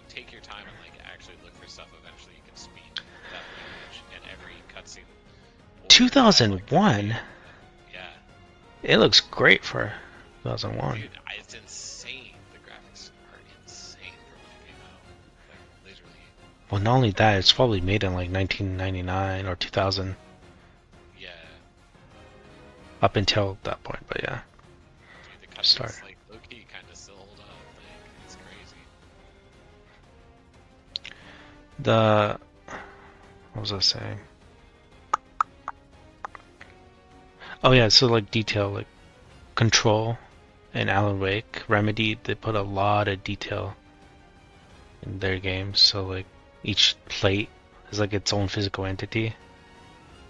[SPEAKER 1] take your time and like actually look for stuff, eventually you can speak that language, and every cutscene older.
[SPEAKER 3] 2001.
[SPEAKER 1] Yeah.
[SPEAKER 3] It looks great for 2001.
[SPEAKER 1] Dude, it's insane. The graphics are insane for when it came out. Like, literally.
[SPEAKER 3] Well, not only that, it's probably made in like 1999 or 2000.
[SPEAKER 1] Yeah.
[SPEAKER 3] Up until that point, but yeah.
[SPEAKER 1] Dude, the
[SPEAKER 3] Start.
[SPEAKER 1] cutscenes, like, low-key kind of still hold up. Like, it's crazy.
[SPEAKER 3] The... What was I saying? Oh yeah, so like detail, like Control and Alan Wake, Remedy, they put a lot of detail in their games. So like each plate is like its own physical entity.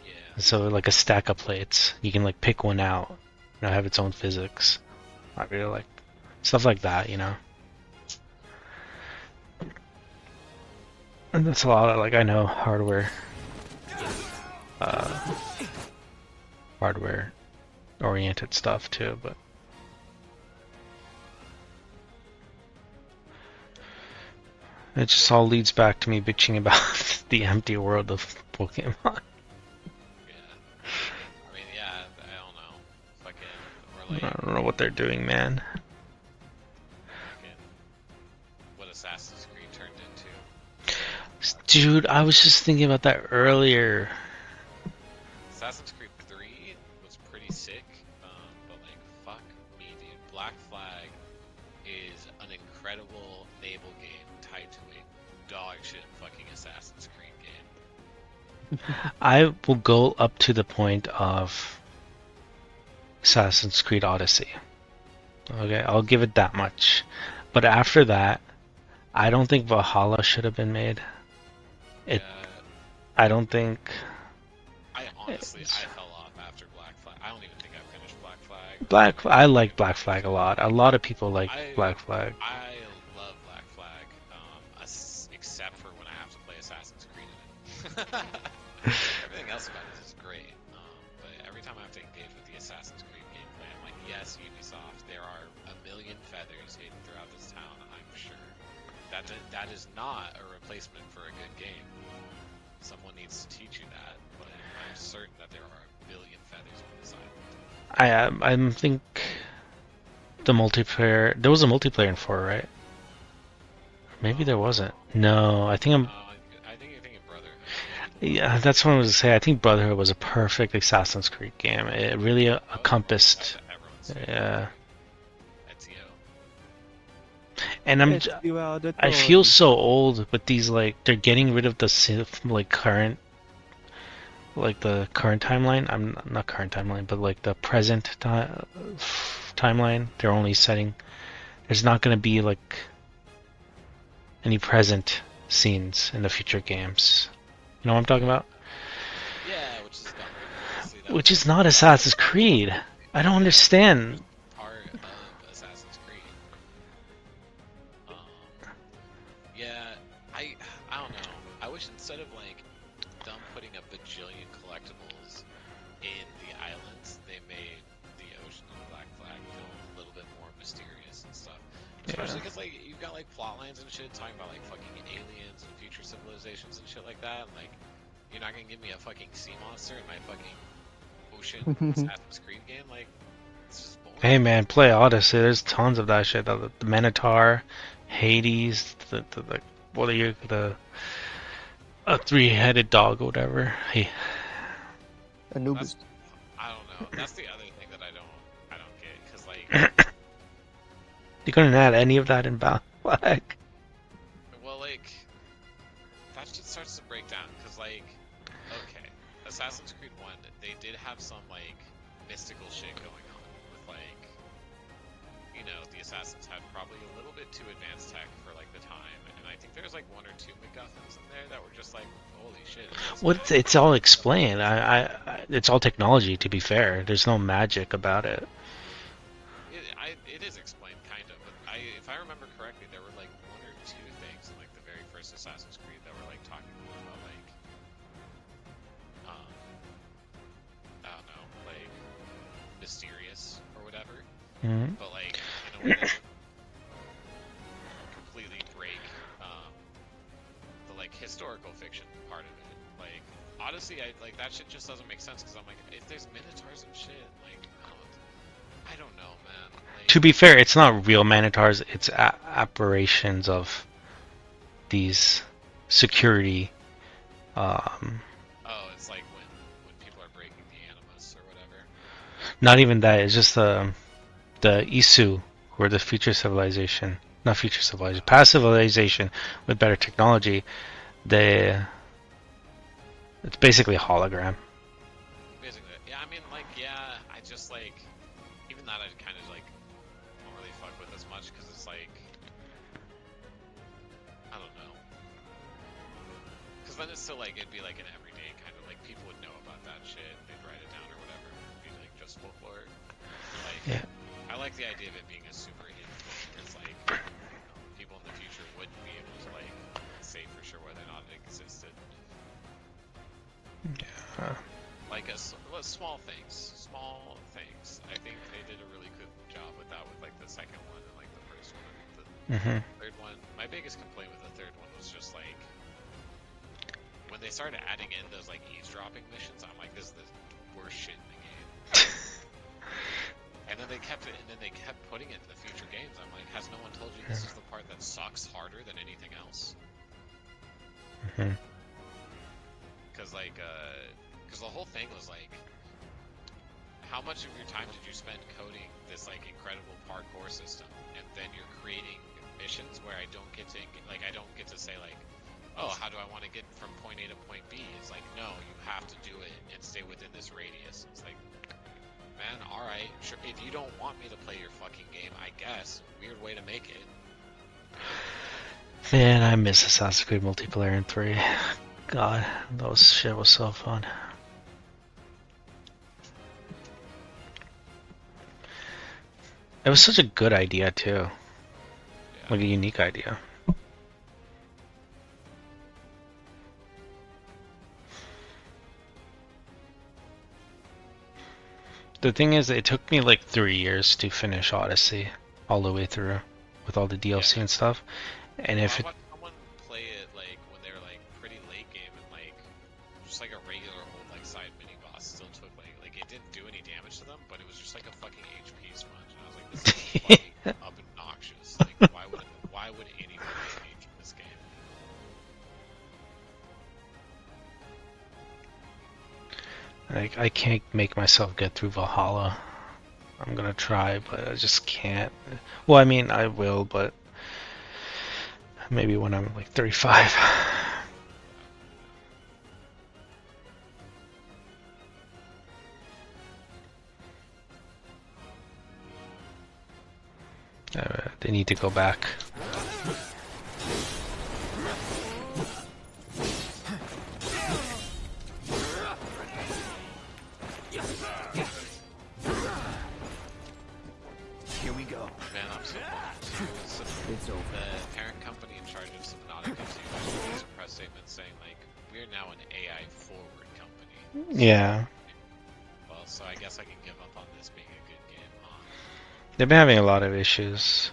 [SPEAKER 1] Yeah.
[SPEAKER 3] So like a stack of plates, you can like pick one out, and have its own physics. I really like stuff like that, you know. And that's a lot of like I know hardware oriented stuff too, but it just all leads back to me bitching about the empty world of Pokemon.
[SPEAKER 1] Yeah. I mean, yeah, I don't know. Fucking, or like,
[SPEAKER 3] I don't know what they're doing, man.
[SPEAKER 1] fucking, what Assassin's Creed turned into.
[SPEAKER 3] Dude, I was just thinking about that earlier.
[SPEAKER 1] Assassin's Creed 3 was pretty sick, but like, fuck me, dude. Black Flag is an incredible naval game tied to a dog shit fucking Assassin's Creed game.
[SPEAKER 3] I will go up to the point of Assassin's Creed Odyssey. Okay, I'll give it that much. But after that, I don't think Valhalla should have been made.
[SPEAKER 1] Yeah,
[SPEAKER 3] I don't think.
[SPEAKER 1] I honestly, I fell off after Black Flag. I don't even think I finished Black Flag.
[SPEAKER 3] I like Black Flag a lot. A lot of people like Black Flag.
[SPEAKER 1] I love Black Flag, except for when I have to play Assassin's Creed in it. Everything else about it is great, but every time I have to engage with the Assassin's Creed gameplay, I'm like, yes, Ubisoft, there are a million feathers hidden throughout this town, I'm sure. That is not a replacement for a good game. Someone needs to teach you that, but I'm certain that there are a billion feathers on this island.
[SPEAKER 3] I think the multiplayer. There was a multiplayer in 4, right? Maybe there wasn't. No, I think I'm.
[SPEAKER 1] I think you're thinking Brotherhood.
[SPEAKER 3] Yeah, that's what I was to say. I think Brotherhood was a perfect Assassin's Creed game. It really encompassed. Yeah. And I feel so old with these, like, they're getting rid of the current, like the current timeline. I'm not current timeline, but like the present timeline. They're only setting. There's not going to be like any present scenes in the future games. You know what I'm talking about?
[SPEAKER 1] Yeah, which is dumb. Honestly,
[SPEAKER 3] which is not Assassin's Creed. I don't understand.
[SPEAKER 1] Part of Assassin's Creed. Yeah, I don't know. I wish instead of like them putting a bajillion collectibles in the islands, they made the ocean and the Black Flag feel a little bit more mysterious and stuff. Especially because like you've got like plot lines and shit talking about like fucking aliens and future civilizations and shit like that. And, like you're not gonna give me a fucking sea monster in my fucking ocean Assassin's Creed game, like.
[SPEAKER 3] Hey man, play Odyssey. There's tons of that shit. The Minotaur, Hades, the a three-headed dog or whatever. Hey.
[SPEAKER 9] Anubis.
[SPEAKER 1] I don't know. That's the other thing that I don't get, because like.
[SPEAKER 3] You couldn't add any of that in Black Flag.
[SPEAKER 1] Well, like that shit starts to break down, because like, okay, Assassin's Creed 1, they did have some like mystical shit going on. Like, you know, the Assassins had probably a little bit too advanced tech for like the time, and I think there's like 1 or 2 MacGuffins in there that were just like, holy shit.
[SPEAKER 3] Well, it's all explained. It's all technology. To be fair, there's no magic about it.
[SPEAKER 1] It is explained kind of, but if I remember correctly, there were like 1 or 2 things in like the very first Assassin's Creed that were like talking about like, I don't know, like mysterious or whatever.
[SPEAKER 3] Mm-hmm.
[SPEAKER 1] But like in a way that would completely break the like historical fiction part of it. Like Odyssey, like that shit just doesn't make sense because I'm like, if there's minotaurs and shit, like I don't know, man. Like,
[SPEAKER 3] To be fair, it's not real minotaurs. It's apparitions of these security.
[SPEAKER 1] oh, it's like when people are breaking the animus or whatever.
[SPEAKER 3] Not even that. It's just the Isu, who are the future civilization, not future civilization, past civilization with better technology. It's basically a hologram.
[SPEAKER 1] Basically, yeah. I mean, like, yeah. I just like, even that I kind of like don't really fuck with as much because it's like, I don't know. Because then it's still like it'd be like an everyday kind of like people would know about that shit. They'd write it down or whatever. It'd be like just folklore. Like,
[SPEAKER 3] Yeah.
[SPEAKER 1] I like the idea of it being a super hidden thing. It's like people in the future wouldn't be able to like say for sure whether or not it existed.
[SPEAKER 3] Yeah.
[SPEAKER 1] Like small things, small things. I think they did a really good job with that with like the second one and like the first one. The third one. My biggest complaint with the third one was just like when they started adding in those like eavesdropping missions. I'm like, this is the worst shit in the game. And then they kept putting it in the future games. I'm like, has no one told you this is the part that sucks harder than anything else? Because the whole thing was like, how much of your time did you spend coding this like incredible parkour system, and then you're creating missions where I don't get to say like, oh, how do I want to get from point A to point B? It's like, no, you have to do it and stay within this radius. It's like, man, alright, sure, if you don't want me to play your fucking game, I guess. Weird way to make it.
[SPEAKER 3] Man, I miss Assassin's Creed multiplayer in 3. God, that shit was so fun. It was such a good idea too.
[SPEAKER 1] Yeah.
[SPEAKER 3] Like a unique idea. The thing is, it took me like 3 years to finish Odyssey all the way through with all the DLC and stuff. And if
[SPEAKER 1] I watched someone play it like when they were like pretty late game and like just like a regular old like side mini boss still took like it didn't do any damage to them, but it was just like a fucking HP sponge. And I was like, this is fucking obnoxious. Like why would anyone engage in this game?
[SPEAKER 3] like I can't make myself get through Valhalla. I'm gonna try, but I just can't. Well, I mean, I will, but maybe when I'm like 35. They need to go back.
[SPEAKER 8] Here we go.
[SPEAKER 1] Man, I'm so bummed.
[SPEAKER 8] It's over.
[SPEAKER 1] The parent company in charge of Subnautica released a press statement saying like, we're now an AI forward company.
[SPEAKER 3] Yeah.
[SPEAKER 1] Well, so I guess I can give up on this being a good game, huh?
[SPEAKER 3] They've been having a lot of issues.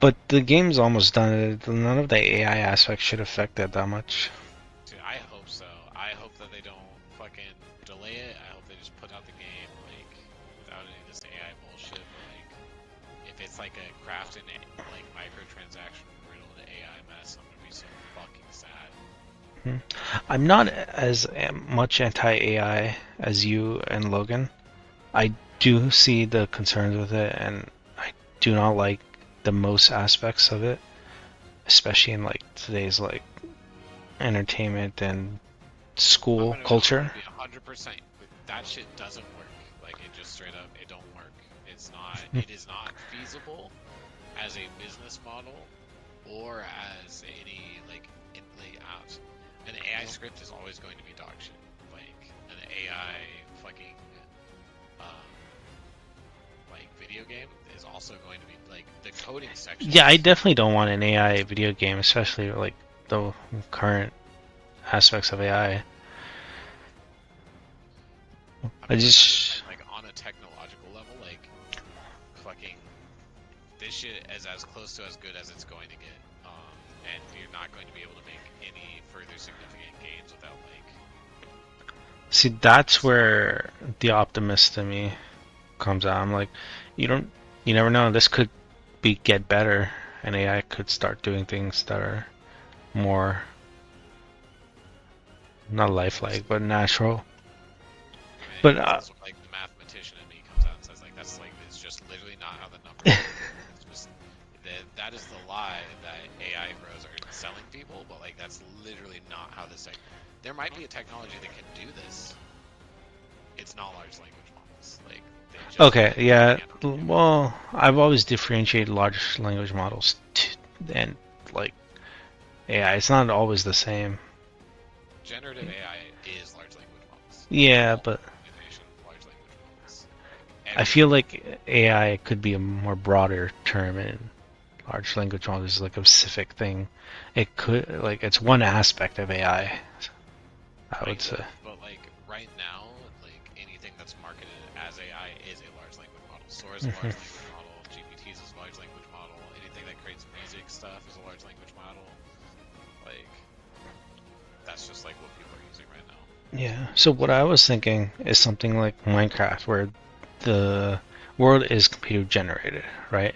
[SPEAKER 3] But the game's almost done. None of the AI aspects should affect it that much.
[SPEAKER 1] Dude, I hope so. I hope that they don't fucking delay it. I hope they just put out the game, like, without any of this AI bullshit. Like, if it's like a crafted, like, microtransaction riddled AI mess, I'm gonna be so fucking sad.
[SPEAKER 3] I'm not as much anti-AI as you and Logan. I do see the concerns with it, and I do not like the most aspects of it, especially in like today's like entertainment and school culture.
[SPEAKER 1] 100%. That shit doesn't work. Like, it just straight up, it don't work. It's not. It is not feasible as a business model or as any like out. An AI script is always going to be dog shit. Like an AI fucking like video game is also going to be like the coding section.
[SPEAKER 3] Yeah, I definitely don't want an AI video game, especially like the current aspects of AI. I just
[SPEAKER 1] like on a technological level, like fucking this shit is as close to as good as it's going to get. and you're not going to be able to make any further significant gains without like.
[SPEAKER 3] See, that's where the optimist in me comes out. I'm like, you never know. This could get better, and AI could start doing things that are more not lifelike, but natural. But
[SPEAKER 1] That's what, like the mathematician in me comes out and says like that's like it's just literally not how the numbers work. It's just that is the lie that AI bros are selling people, but like that's literally not how this thing. There might be a technology that can do this. It's not large language models. Like they just
[SPEAKER 3] okay,
[SPEAKER 1] literally
[SPEAKER 3] yeah.
[SPEAKER 1] can't do it.
[SPEAKER 3] Well, I've always differentiated large language models and like AI. It's not always the same.
[SPEAKER 1] Generative AI is large language models.
[SPEAKER 3] Yeah, but
[SPEAKER 1] Innovation, large language models.
[SPEAKER 3] I feel like AI could be a more broader term, and large language models is like a specific thing. It could like it's one aspect of AI. I would say.
[SPEAKER 1] But like right now, like anything that's marketed as AI is a large language model. Sora is a large language model. GPTs is a large language model. Anything that creates music stuff is a large language model. Like that's just like what people are using right now.
[SPEAKER 3] Yeah. So what I was thinking is something like Minecraft, where the world is computer generated, right?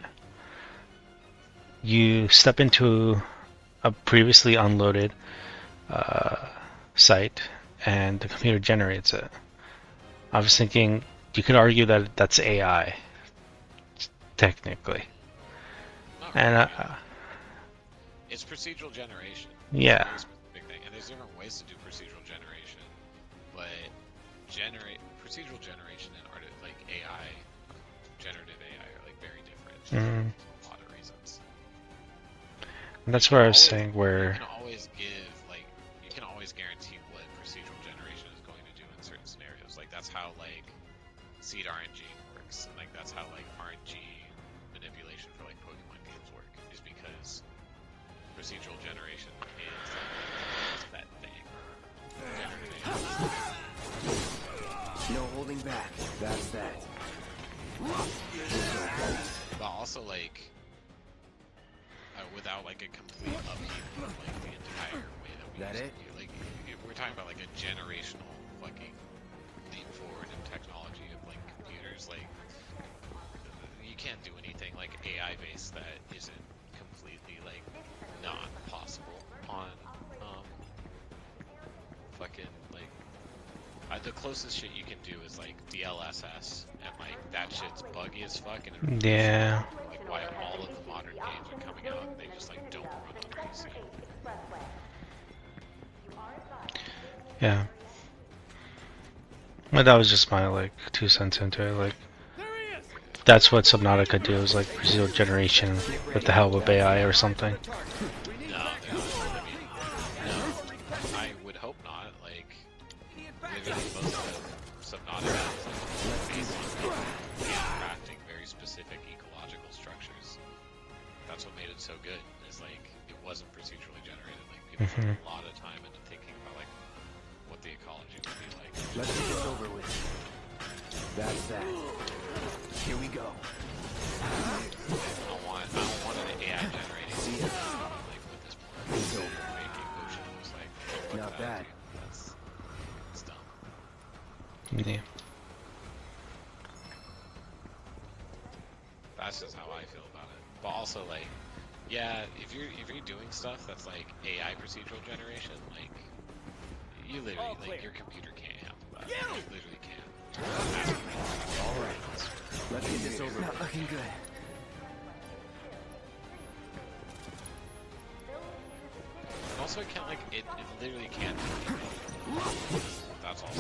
[SPEAKER 3] You step into a previously unloaded site, and the computer generates it. I was thinking you could argue that that's AI, technically. And
[SPEAKER 1] it's procedural generation.
[SPEAKER 3] Yeah.
[SPEAKER 1] It's a very specific thing, and there's different ways to do procedural generation, but procedural generation and like AI, generative AI are like very different for a lot of reasons.
[SPEAKER 3] And that's where I was saying where
[SPEAKER 1] You can always guarantee what procedural generation is going to do in certain scenarios. Like that's how like seed RNG works, and like that's how like RNG manipulation for like Pokemon games work, is because procedural generation is that thing.
[SPEAKER 8] No holding back. That's that.
[SPEAKER 1] But also like without like a complete upheaval of like the entire way that we use it. Like we're talking about like a generational fucking leap forward in technology of like computers. Like you can't do anything like AI based that isn't completely like not possible on fucking like the closest shit you can do is like DLSS, and like that shit's buggy as fuck, and
[SPEAKER 3] yeah.
[SPEAKER 1] like why all of the modern games are coming out and they just like don't run on PC.
[SPEAKER 3] Yeah. But that was just my like 2 cents into it. Like that's what Subnautica could do, is like procedural generation with the help of AI or something.
[SPEAKER 1] No, I would hope not. Like, literally most of Subnautica is like based on crafting very specific ecological structures. That's what made it so good. Is like it wasn't procedurally generated. Like people put a lot of time into thinking about like what the ecology would be like.
[SPEAKER 8] Let's get this over with. That's that. Here we go.
[SPEAKER 1] I don't want an AI generating like with this part. Making ocean was like
[SPEAKER 8] Not bad.
[SPEAKER 1] That's dumb.
[SPEAKER 3] Yeah.
[SPEAKER 1] That's just how I feel about it. But also like, yeah, if you're doing stuff that's like AI procedural generation, like you literally like your computer can't handle that. You literally can't.
[SPEAKER 8] All right. Let's get this over. Not looking good.
[SPEAKER 1] Also, it can't like it literally can't. That's all.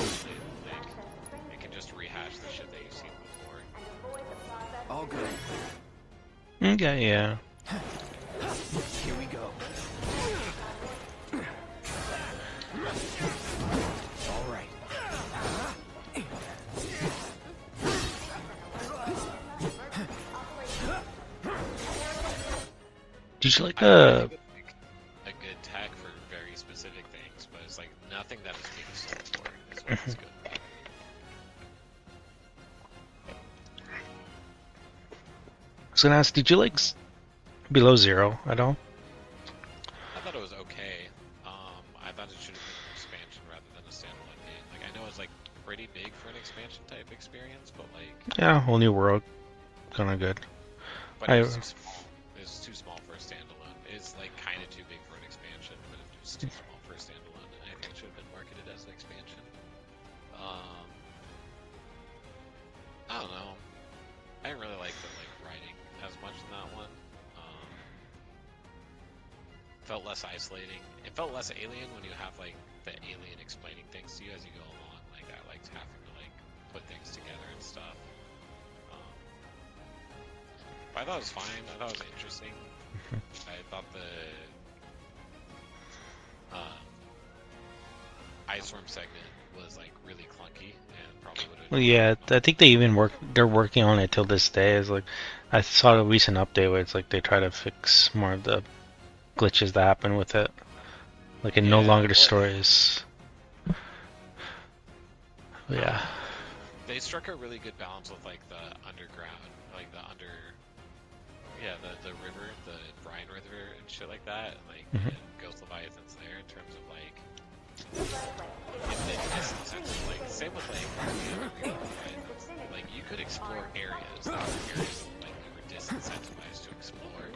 [SPEAKER 1] It can just rehash the shit that you've seen before.
[SPEAKER 8] All good.
[SPEAKER 3] Okay, yeah.
[SPEAKER 8] Here we go. All right.
[SPEAKER 3] Did you like
[SPEAKER 1] a good tech for very specific things, but it's like nothing that is being sold for is what is good.
[SPEAKER 3] I was gonna ask, did you like Below Zero at all?
[SPEAKER 1] experience, but like,
[SPEAKER 3] Yeah, whole new world, kind of good.
[SPEAKER 1] but it was too small. It was too small for a standalone. It's like kind of too big for an expansion, but it was too small for a standalone. And I think it should have been marketed as an expansion. I don't know. I didn't really like the writing as much in that one. Felt less isolating. It felt less alien when you have like the alien explaining things to you as you go along. Like I liked having to like put things together and stuff. But I thought it was fine. I thought it was interesting. I thought the Ice Storm segment was like really clunky and probably would have.
[SPEAKER 3] Well, yeah, I think they're working on it till this day. Is like, I saw a recent update where it's like they try to fix more of the glitches that happen with it. Like it no longer destroys. Yeah.
[SPEAKER 1] They struck a really good balance with like the underground, like the river, the Brine River and shit like that, and like and Ghost Leviathans there in terms of like like same with like you could explore areas that were areas like you were disincentivized to explore.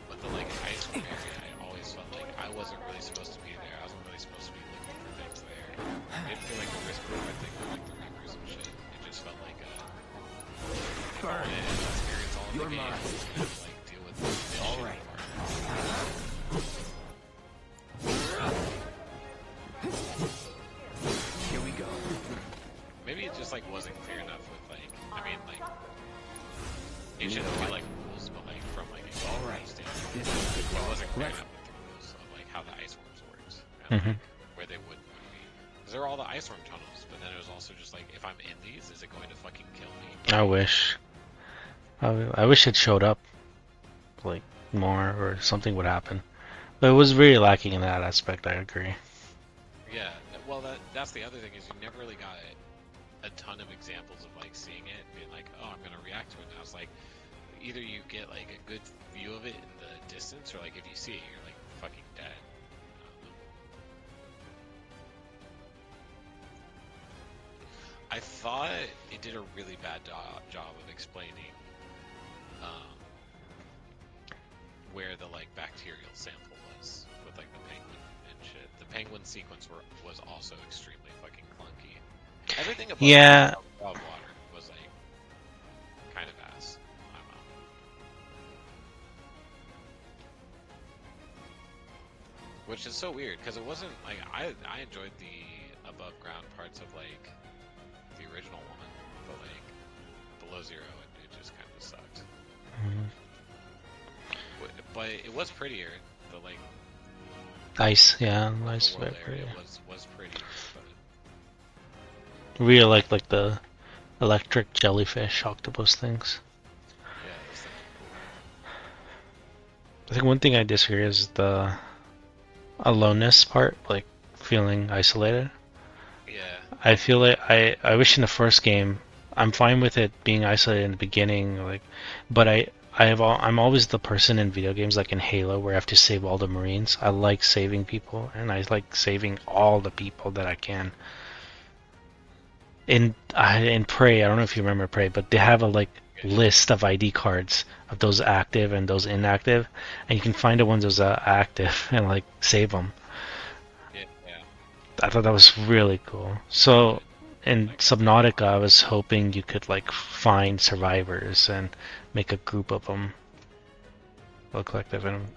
[SPEAKER 1] But the like ice cream area, I always felt like I wasn't really supposed to be there. I wasn't really supposed to be looking for things there. It didn't feel like a risk reward thing with like the rivers and shit. It just felt like experience all of the game and just like deal with the shit part.
[SPEAKER 8] Here we go.
[SPEAKER 1] Maybe it just like wasn't clear enough with like I mean like it should be like rules, but like from like a standpoint, it wasn't clear enough with the rules of like how the ice worms worked and like, where they would be. Because there were all the ice worm tunnels, but then it was also just like if I'm in these, is it going to fucking kill me?
[SPEAKER 3] I wish. I wish it showed up like more or something would happen. But it was really lacking in that aspect, I agree.
[SPEAKER 1] Yeah, well that's the other thing is you never really got a ton of examples of like seeing it being like, oh, I'm gonna react to it now. It's like either you get like a good view of it in the distance, or like if you see it, you're like fucking dead. I thought it did a really bad job of explaining where the like bacterial sample was with like the penguin and shit. The penguin sequence was also extremely fucking clunky. Everything above water was like kind of ass. I don't know. Which is so weird because it wasn't like I enjoyed the above ground parts of like the original one, but like below zero it just kind of sucked. But it was prettier. The like
[SPEAKER 3] Nice, yeah, nice.
[SPEAKER 1] the world area was pretty. But...
[SPEAKER 3] Really like the electric jellyfish octopus things.
[SPEAKER 1] Yeah, those things are cool.
[SPEAKER 3] I think one thing I disagree is the aloneness part, like feeling isolated.
[SPEAKER 1] Yeah.
[SPEAKER 3] I feel like I wish in the first game, I'm fine with it being isolated in the beginning, like, but I'm always the person in video games like in Halo where I have to save all the Marines. I like saving people, and I like saving all the people that I can. In Prey, I don't know if you remember Prey, but they have a like list of ID cards of those active and those inactive, and you can find the ones those are active and like save them.
[SPEAKER 1] Yeah.
[SPEAKER 3] I thought that was really cool. So in Subnautica, I was hoping you could like find survivors and make a group of them, a collective, and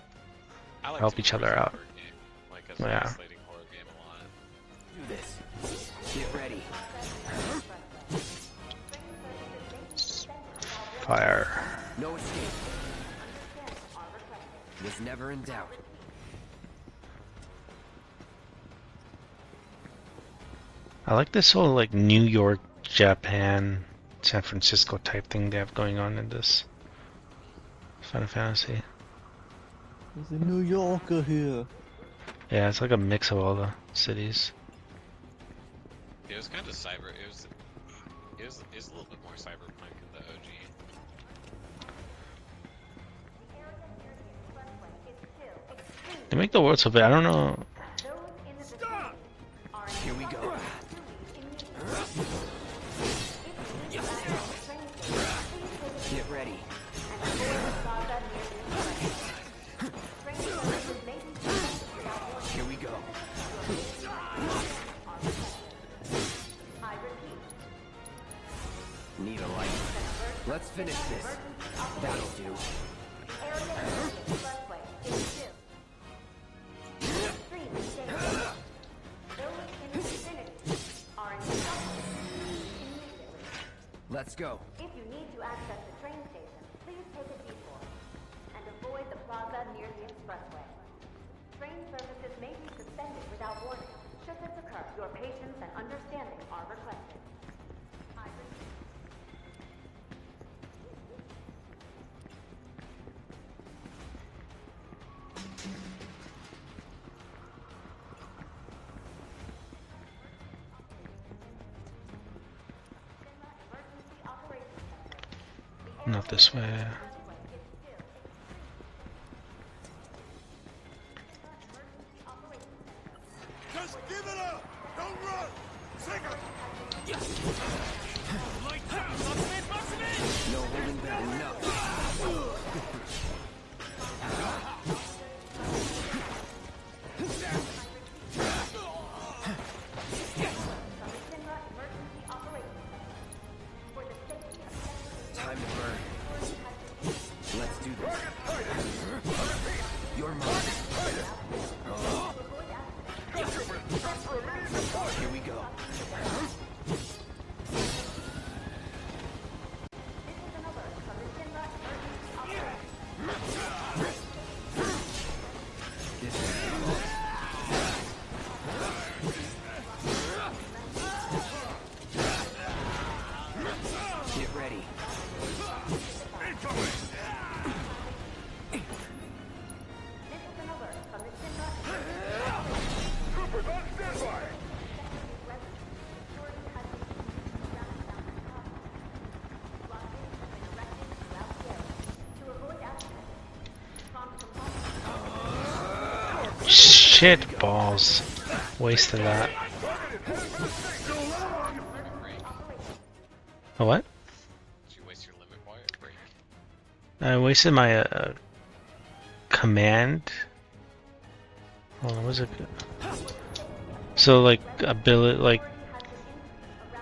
[SPEAKER 3] help each other out.
[SPEAKER 1] Like as an isolating horror game a lot.
[SPEAKER 8] Do this. Get ready.
[SPEAKER 3] Fire.
[SPEAKER 8] No escape. Was never in doubt.
[SPEAKER 3] I like this whole like New York, Japan, San Francisco type thing they have going on in this Final Fantasy.
[SPEAKER 9] There's a New Yorker here.
[SPEAKER 3] Yeah, it's like a mix of all the cities.
[SPEAKER 1] It was kind of cyber. It was a little bit more cyberpunk in the OG.
[SPEAKER 3] They make the world so big. I don't know.
[SPEAKER 8] Here we go. finish this. That'll do.
[SPEAKER 6] Area expressway is still. Extremely dangerous. Those in the vicinity are instructed immediately.
[SPEAKER 8] Let's go.
[SPEAKER 6] If you need to access the train station, please take a detour and avoid the plaza near the expressway. Train services may be suspended without warning. Should this occur, your patience and understanding are requested. I repeat. Emergency Operations Center.
[SPEAKER 3] Not this way.
[SPEAKER 4] Just give it up! Don't run! Singer!
[SPEAKER 8] No holding back. Enough. Time to burn. Let's do this. You're mine. Here we go. Get ready.
[SPEAKER 4] Troopers on standby!
[SPEAKER 3] Shit balls. Wasted that. A what?
[SPEAKER 1] Did you waste your limit wire break?
[SPEAKER 3] I wasted my command. Hold on, what was it? So like ability, like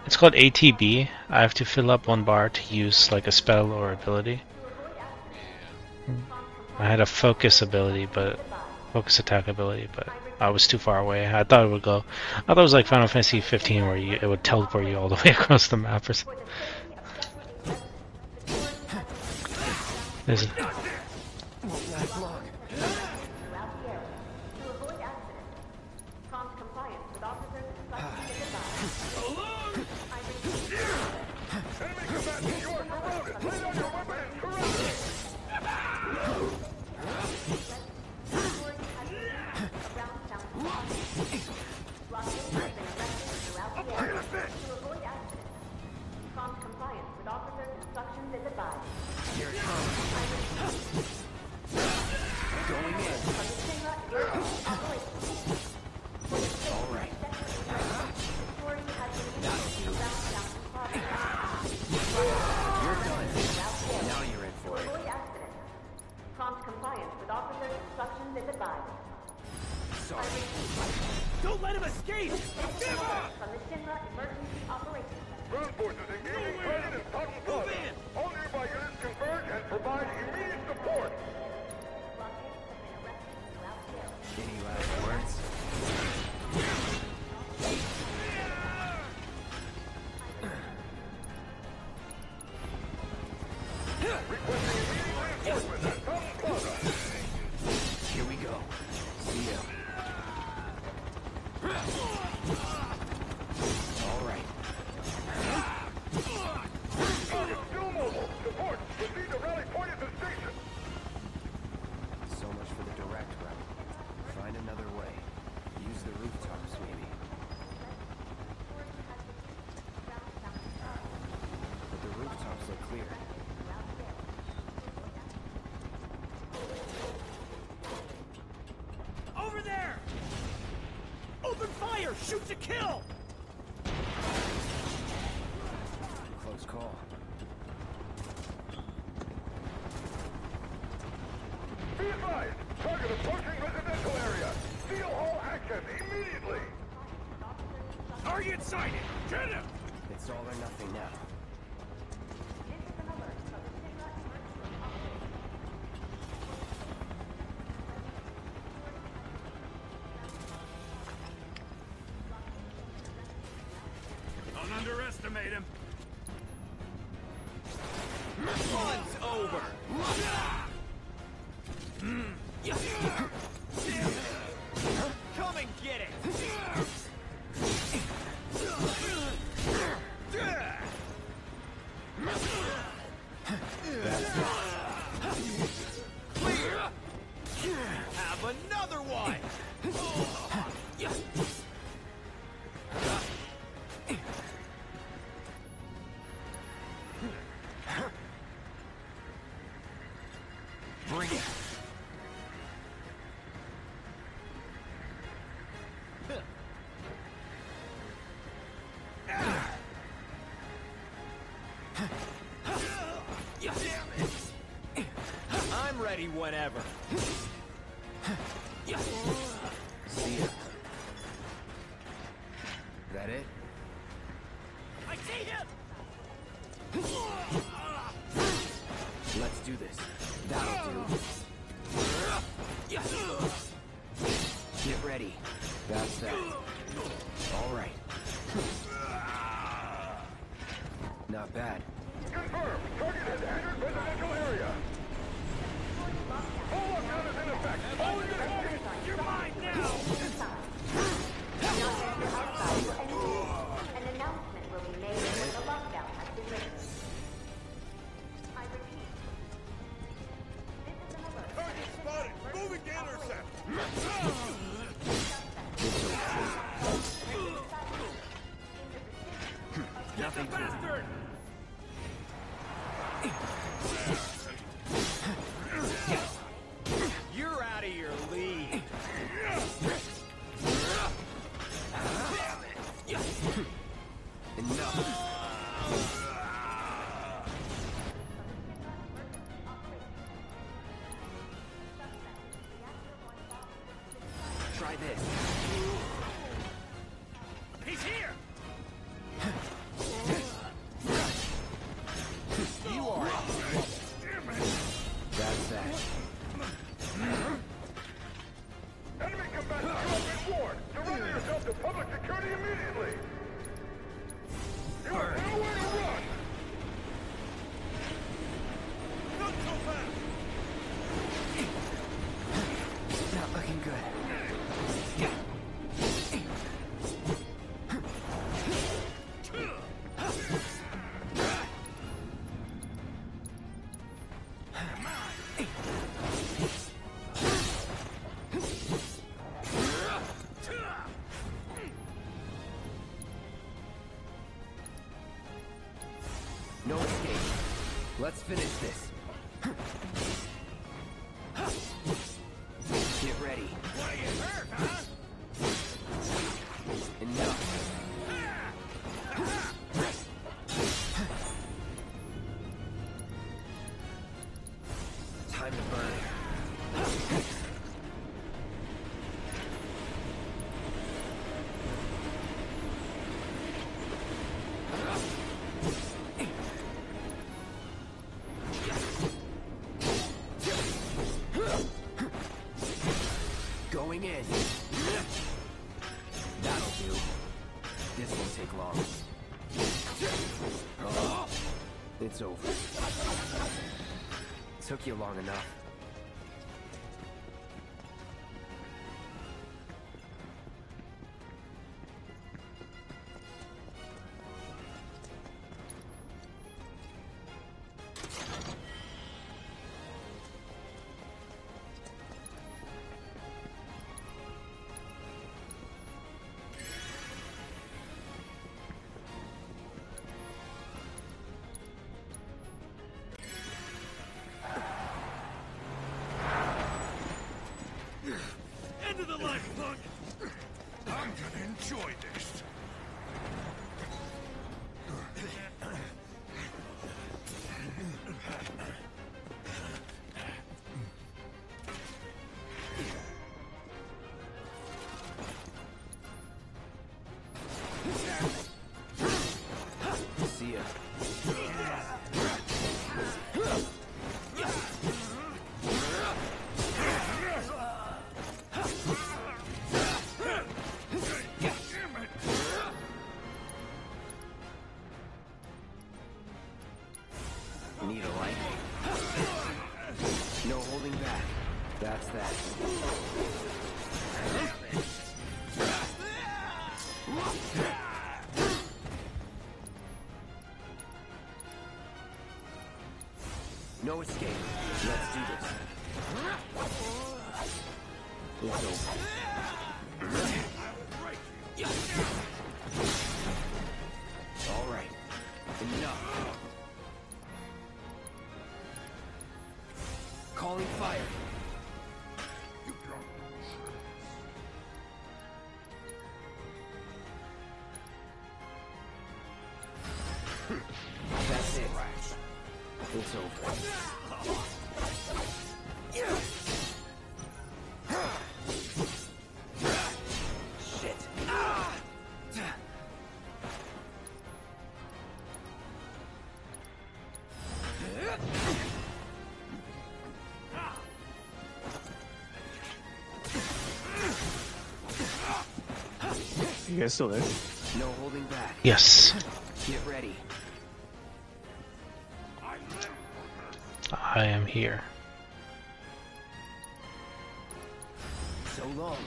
[SPEAKER 3] it's called ATB. I have to fill up one bar to use like a spell or ability. I had a focus ability, but focus attack ability, but I was too far away. I thought it would go. I thought it was like Final Fantasy 15 where it would teleport you all the way across the map or something. This is,
[SPEAKER 10] Don't let him escape!
[SPEAKER 4] Ground forces engaging train in Totten Plaza. All nearby units converge and provide immediate support.
[SPEAKER 8] Any last words?
[SPEAKER 4] Requesting immediate reinforcements at Totten Plaza.
[SPEAKER 8] Here we go. See ya. All right.
[SPEAKER 4] Target still mobile. Support. Proceed to rally point at the station.
[SPEAKER 8] So much for the direct route. Find another way. Use the rooftops, maybe. But the rooftops look clear.
[SPEAKER 10] Over there! Open fire! Shoot to kill!
[SPEAKER 8] Close call.
[SPEAKER 4] Be advised. Target approaching residential area. Steel Hall access immediately.
[SPEAKER 10] Target sighted! Get him!
[SPEAKER 8] It's all or nothing now.
[SPEAKER 10] underestimate him. Fun's over. Come and get it. Clear. Have another one. Bring it. I'm ready whenever.
[SPEAKER 8] See ya. That it?
[SPEAKER 10] I see him.
[SPEAKER 8] Let's do this. That'll do. Get ready. That's that. All right. Not bad.
[SPEAKER 4] Confirmed. Target has entered residential area. Full lockdown is in effect. All units,
[SPEAKER 10] You're mine now.
[SPEAKER 6] An announcement will be made when the lockdown has been lifted. I repeat. This is an alert.
[SPEAKER 4] target spotted. Moving to intercept.
[SPEAKER 8] Nothing to it.
[SPEAKER 10] Bastard. You're out of your league.
[SPEAKER 8] Try this.
[SPEAKER 10] He's here.
[SPEAKER 8] You are it. That's that.
[SPEAKER 4] Enemy combatants have been warned. Surrender yourself to public security immediately. You have nowhere to run. Not so fast.
[SPEAKER 8] Not looking good. No escape. Let's finish this. Get ready.
[SPEAKER 10] Wanna get hurt, huh?
[SPEAKER 8] Enough. Time to burn. Going in. That'll do. This won't take long. Oh, it's over. Took you long enough.
[SPEAKER 10] End of the line, punk. I'm gonna enjoy this.
[SPEAKER 8] See ya. No holding back. That's that. No escape. Let's do this. It's over. All right. Enough. Calling fire. That's it. It's over. Shit.
[SPEAKER 9] You guys still there?
[SPEAKER 8] No holding back.
[SPEAKER 3] Yes.
[SPEAKER 8] Get ready.
[SPEAKER 3] I am here.
[SPEAKER 8] So long.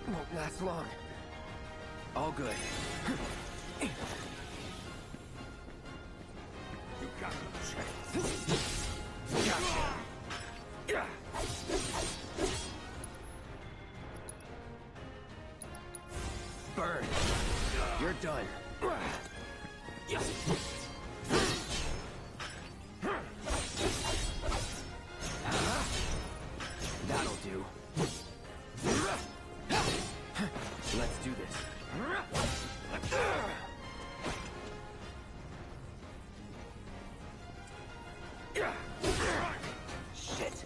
[SPEAKER 8] Won't last long. All good.
[SPEAKER 10] You got no chance.
[SPEAKER 8] Gotcha. Burn. You're done. That'll do. Let's do this. Shit.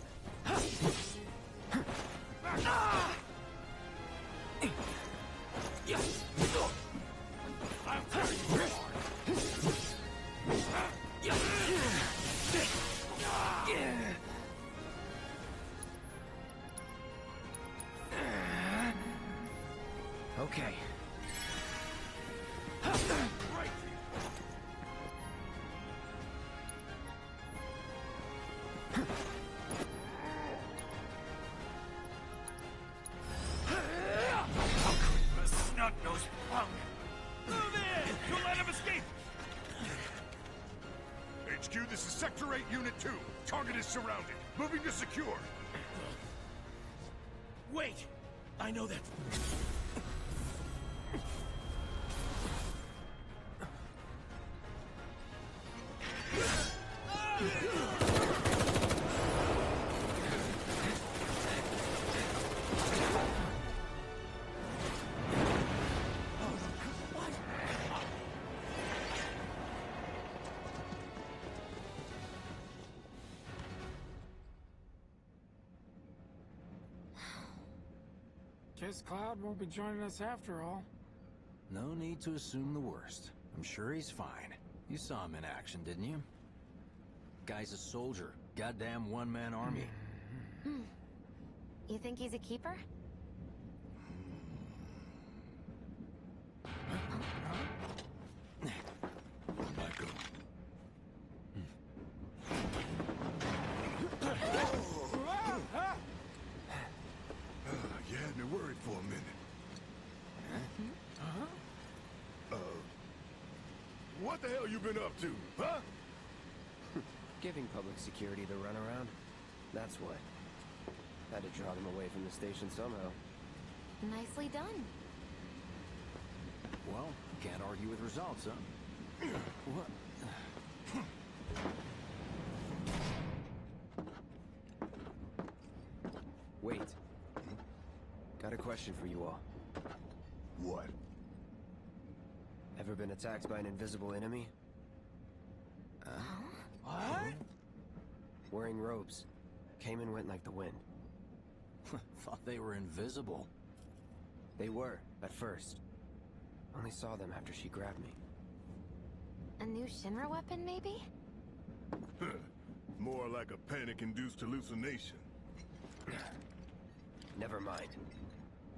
[SPEAKER 8] Okay.
[SPEAKER 10] The snot-nosed punk! Move in! Don't let him escape! HQ, this is Sector 8, Unit 2. Target is surrounded. Moving to secure. Wait! I know that.
[SPEAKER 5] Guess Cloud won't be joining us after all.
[SPEAKER 11] No need to assume the worst. I'm sure he's fine. You saw him in action, didn't you? Guy's a soldier. Goddamn one-man army.
[SPEAKER 7] You think he's a keeper?
[SPEAKER 10] Michael. You had me worried for a minute. What the hell you been up to, huh?
[SPEAKER 8] Giving public security the runaround. That's what. Had to draw them away from the station somehow.
[SPEAKER 7] Nicely done.
[SPEAKER 11] Well, can't argue with results, huh? What?
[SPEAKER 8] Wait. Got a question for you all.
[SPEAKER 10] What?
[SPEAKER 8] Ever been attacked by an invisible enemy?
[SPEAKER 7] Huh?
[SPEAKER 8] wearing robes. Came and went like the wind.
[SPEAKER 11] Thought they were invisible.
[SPEAKER 8] They were, at first. Only saw them after she grabbed me.
[SPEAKER 7] A new Shinra weapon, maybe?
[SPEAKER 4] More like a panic-induced hallucination.
[SPEAKER 8] Never mind.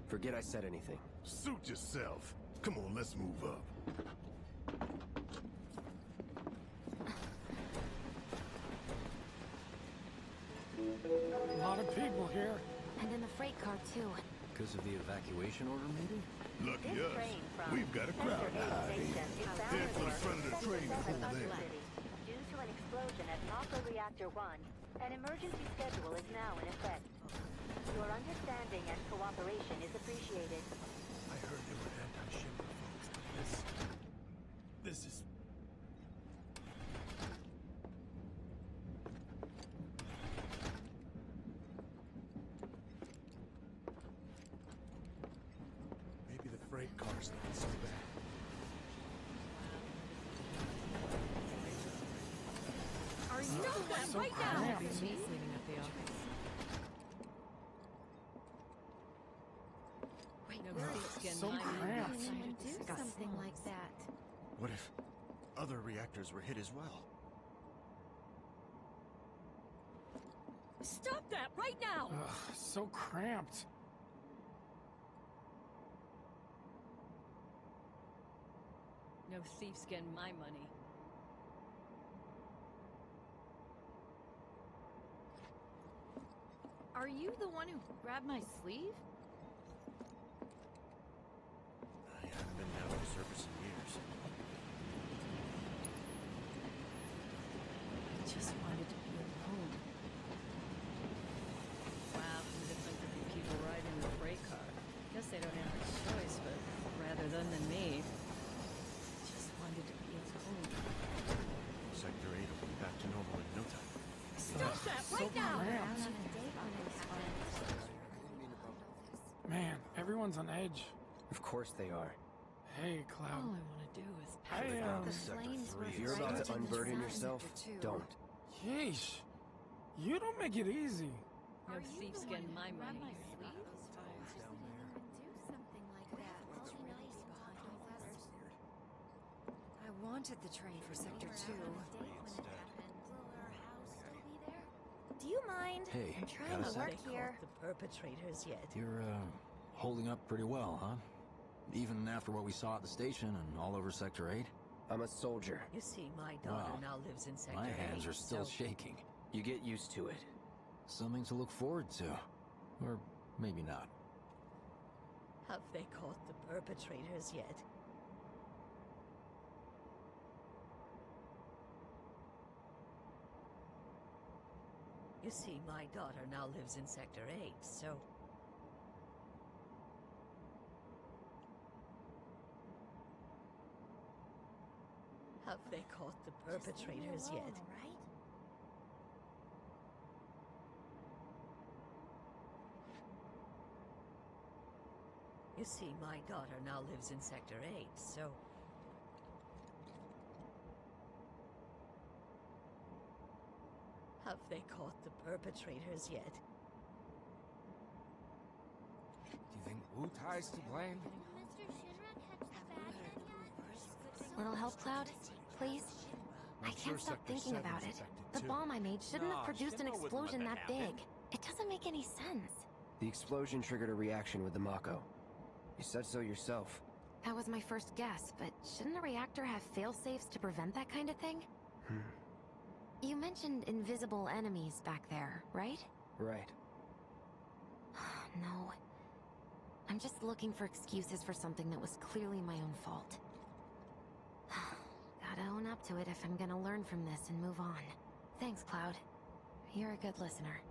[SPEAKER 8] Forget I said anything.
[SPEAKER 4] Suit yourself. Come on, let's move up.
[SPEAKER 5] A lot of people here.
[SPEAKER 7] And in the freight car, too.
[SPEAKER 11] Because of the evacuation order, maybe?
[SPEAKER 4] Lucky
[SPEAKER 6] This
[SPEAKER 4] us.
[SPEAKER 6] train from
[SPEAKER 4] We've got a crowd to
[SPEAKER 6] Sector 8
[SPEAKER 4] hide in.
[SPEAKER 6] Station is bound
[SPEAKER 4] Head for the
[SPEAKER 6] for
[SPEAKER 4] front of the
[SPEAKER 6] Sector
[SPEAKER 4] train and
[SPEAKER 6] 7
[SPEAKER 4] hold
[SPEAKER 6] of the
[SPEAKER 4] there.
[SPEAKER 6] city. Due to an explosion at Mako Reactor 1, an emergency schedule is now in effect. Your understanding and cooperation is appreciated.
[SPEAKER 10] I heard there were anti-Shinra folks, but this is... Maybe the freight car's not so bad.
[SPEAKER 7] Are you
[SPEAKER 5] So
[SPEAKER 7] right
[SPEAKER 5] cramped.
[SPEAKER 12] Cleaning up the office.
[SPEAKER 5] So cramped.
[SPEAKER 7] Do something like that.
[SPEAKER 10] What if other reactors were hit as well?
[SPEAKER 12] Stop that right now!
[SPEAKER 5] Ugh, so cramped.
[SPEAKER 12] No thief's getting my money. Are you the one who grabbed my sleeve?
[SPEAKER 10] I haven't been down to the surface in years.
[SPEAKER 12] I just wanted to be alone. Wow, who'd have thought there'd be people riding the freight car? Guess they don't have a choice, but rather them than me. Just wanted to be alone.
[SPEAKER 10] Sector 8 will be back to normal in no time.
[SPEAKER 12] Stop that
[SPEAKER 5] So
[SPEAKER 12] right now!
[SPEAKER 5] cramped. Man, everyone's on edge.
[SPEAKER 8] Of course they are.
[SPEAKER 5] Hey,
[SPEAKER 12] All
[SPEAKER 5] Cloud.
[SPEAKER 12] I want to do is
[SPEAKER 5] I
[SPEAKER 7] The
[SPEAKER 8] Sector
[SPEAKER 7] flames
[SPEAKER 8] 3.
[SPEAKER 7] were
[SPEAKER 8] If you're about
[SPEAKER 7] right
[SPEAKER 8] to
[SPEAKER 7] in the
[SPEAKER 8] unburden
[SPEAKER 7] front.
[SPEAKER 8] yourself,
[SPEAKER 7] Sector 2.
[SPEAKER 8] don't.
[SPEAKER 5] Yeesh. You don't make it easy.
[SPEAKER 12] no thief's getting my money.
[SPEAKER 7] Do something like that. I wanted the train for Sector 2. Do you mind?
[SPEAKER 11] Hey,
[SPEAKER 7] I'm trying
[SPEAKER 11] got
[SPEAKER 7] to
[SPEAKER 11] a
[SPEAKER 7] work
[SPEAKER 11] sec?
[SPEAKER 7] here.
[SPEAKER 12] The perpetrators yet.
[SPEAKER 11] You're, holding up pretty well, huh? Even after what we saw at the station and all over Sector 8?
[SPEAKER 8] I'm a soldier.
[SPEAKER 12] You see, my daughter
[SPEAKER 11] Wow.
[SPEAKER 12] now lives in Sector
[SPEAKER 11] My hands
[SPEAKER 12] 8,
[SPEAKER 11] are still
[SPEAKER 12] so
[SPEAKER 11] shaking.
[SPEAKER 8] You get used to it.
[SPEAKER 11] Something to look forward to. Or maybe not.
[SPEAKER 12] have they caught the perpetrators yet? You see, my daughter now lives in Sector 8, so... Have they caught the perpetrators yet?
[SPEAKER 7] Right?
[SPEAKER 12] You see, my daughter now lives in Sector 8, so... Have they caught the perpetrators yet?
[SPEAKER 13] Do you think Wu Tai's to blame?
[SPEAKER 7] Little help, Cloud? Please? I can't stop thinking about it. The bomb I made shouldn't have produced an explosion that big. It doesn't make any sense.
[SPEAKER 8] The explosion triggered a reaction with the Mako. You said so yourself.
[SPEAKER 7] That was my first guess, but shouldn't a reactor have fail-safes to prevent that kind of thing? You mentioned invisible enemies back there, right?
[SPEAKER 8] Right.
[SPEAKER 7] No. I'm just looking for excuses for something that was clearly my own fault. Gotta own up to it if I'm gonna learn from this and move on. Thanks, Cloud. You're a good listener.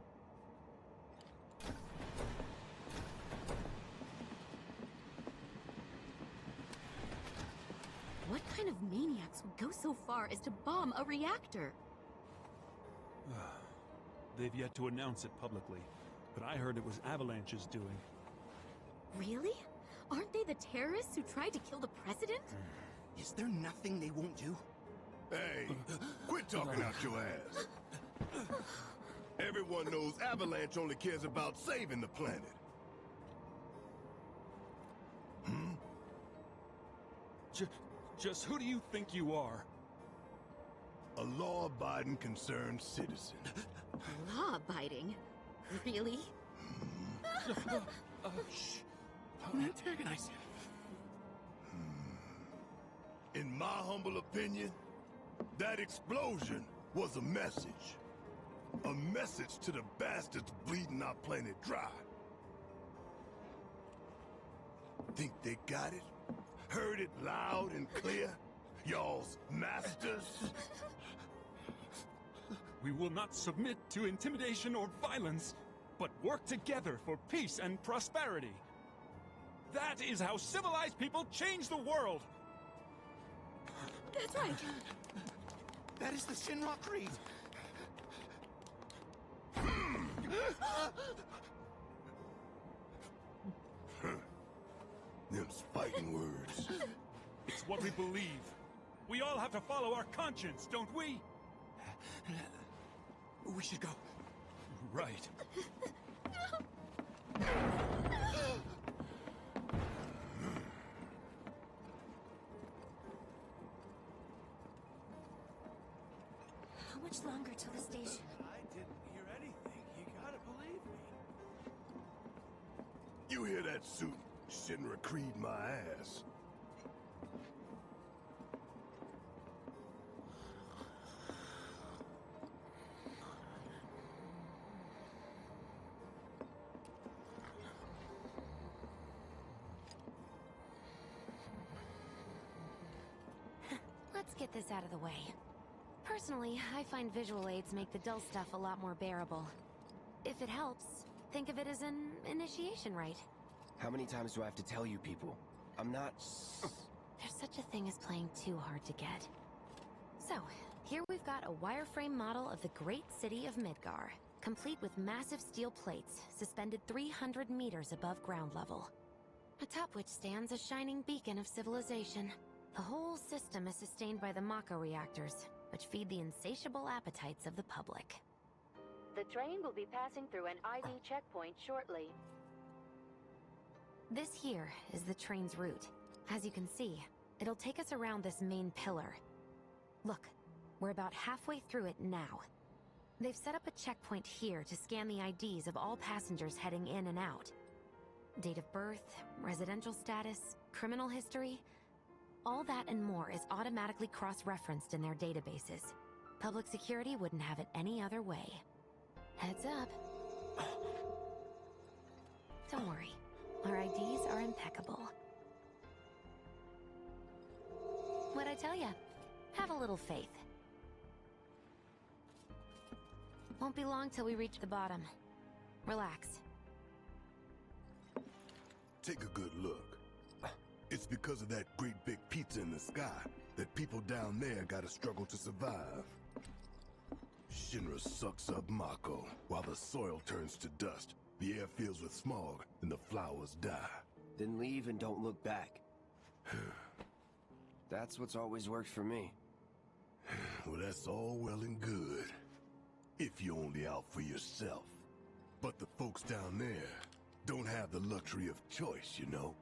[SPEAKER 14] What kind of maniacs would go so far as to bomb a reactor?
[SPEAKER 15] They've yet to announce it publicly, but I heard it was Avalanche's doing.
[SPEAKER 14] Really? Aren't they the terrorists who tried to kill the president?
[SPEAKER 10] Is there nothing they won't do?
[SPEAKER 4] Hey, quit talking out your ass. Everyone knows Avalanche only cares about saving the planet. Hmm?
[SPEAKER 15] Just who do you think you are?
[SPEAKER 4] A law-abiding, concerned citizen.
[SPEAKER 14] Law-abiding? Really?
[SPEAKER 15] Shh. Don't antagonize him.
[SPEAKER 4] In my humble opinion, that explosion was a message. A message to the bastards bleeding our planet dry. Think they got it? Heard it loud and clear? Y'all's masters?
[SPEAKER 15] We will not submit to intimidation or violence, but work together for peace and prosperity. That is how civilized people change the world!
[SPEAKER 14] That's right.
[SPEAKER 10] That is the Shinra Creed.
[SPEAKER 4] Them's fighting words.
[SPEAKER 15] It's what we believe. We all have to follow our conscience, don't we?
[SPEAKER 10] We should go.
[SPEAKER 15] Right.
[SPEAKER 7] How much longer till the station?
[SPEAKER 10] I didn't hear anything. You gotta believe me.
[SPEAKER 4] You hear that suit? Shinra Creed my ass.
[SPEAKER 7] Let's get this out of the way. Personally, I find visual aids make the dull stuff a lot more bearable. If it helps, think of it as an initiation rite.
[SPEAKER 8] How many times do I have to tell you people? I'm not...
[SPEAKER 7] There's such a thing as playing too hard to get. So, here we've got a wireframe model of the great city of Midgar, complete with massive steel plates suspended 300 meters above ground level, atop which stands a shining beacon of civilization. The whole system is sustained by the Mako reactors, which feed the insatiable appetites of the public.
[SPEAKER 6] The train will be passing through an ID checkpoint shortly.
[SPEAKER 7] This here is the train's route. As you can see, it'll take us around this main pillar. Look, we're about halfway through it now. They've set up a checkpoint here to scan the IDs of all passengers heading in and out. Date of birth, residential status, criminal history, all that and more is automatically cross-referenced in their databases. Public security wouldn't have it any other way. Heads up. Don't worry, our IDs are impeccable. What'd I tell ya? Have a little faith. Won't be long till we reach the bottom. Relax.
[SPEAKER 4] Take a good look. It's because of that great big pizza in the sky that people down there gotta struggle to survive. Shinra sucks up Mako while the soil turns to dust, the air fills with smog, and the flowers die.
[SPEAKER 8] Then leave and don't look back. That's what's always worked for me.
[SPEAKER 4] Well, that's all well and good. If you're only out for yourself. But the folks down there don't have the luxury of choice, you know?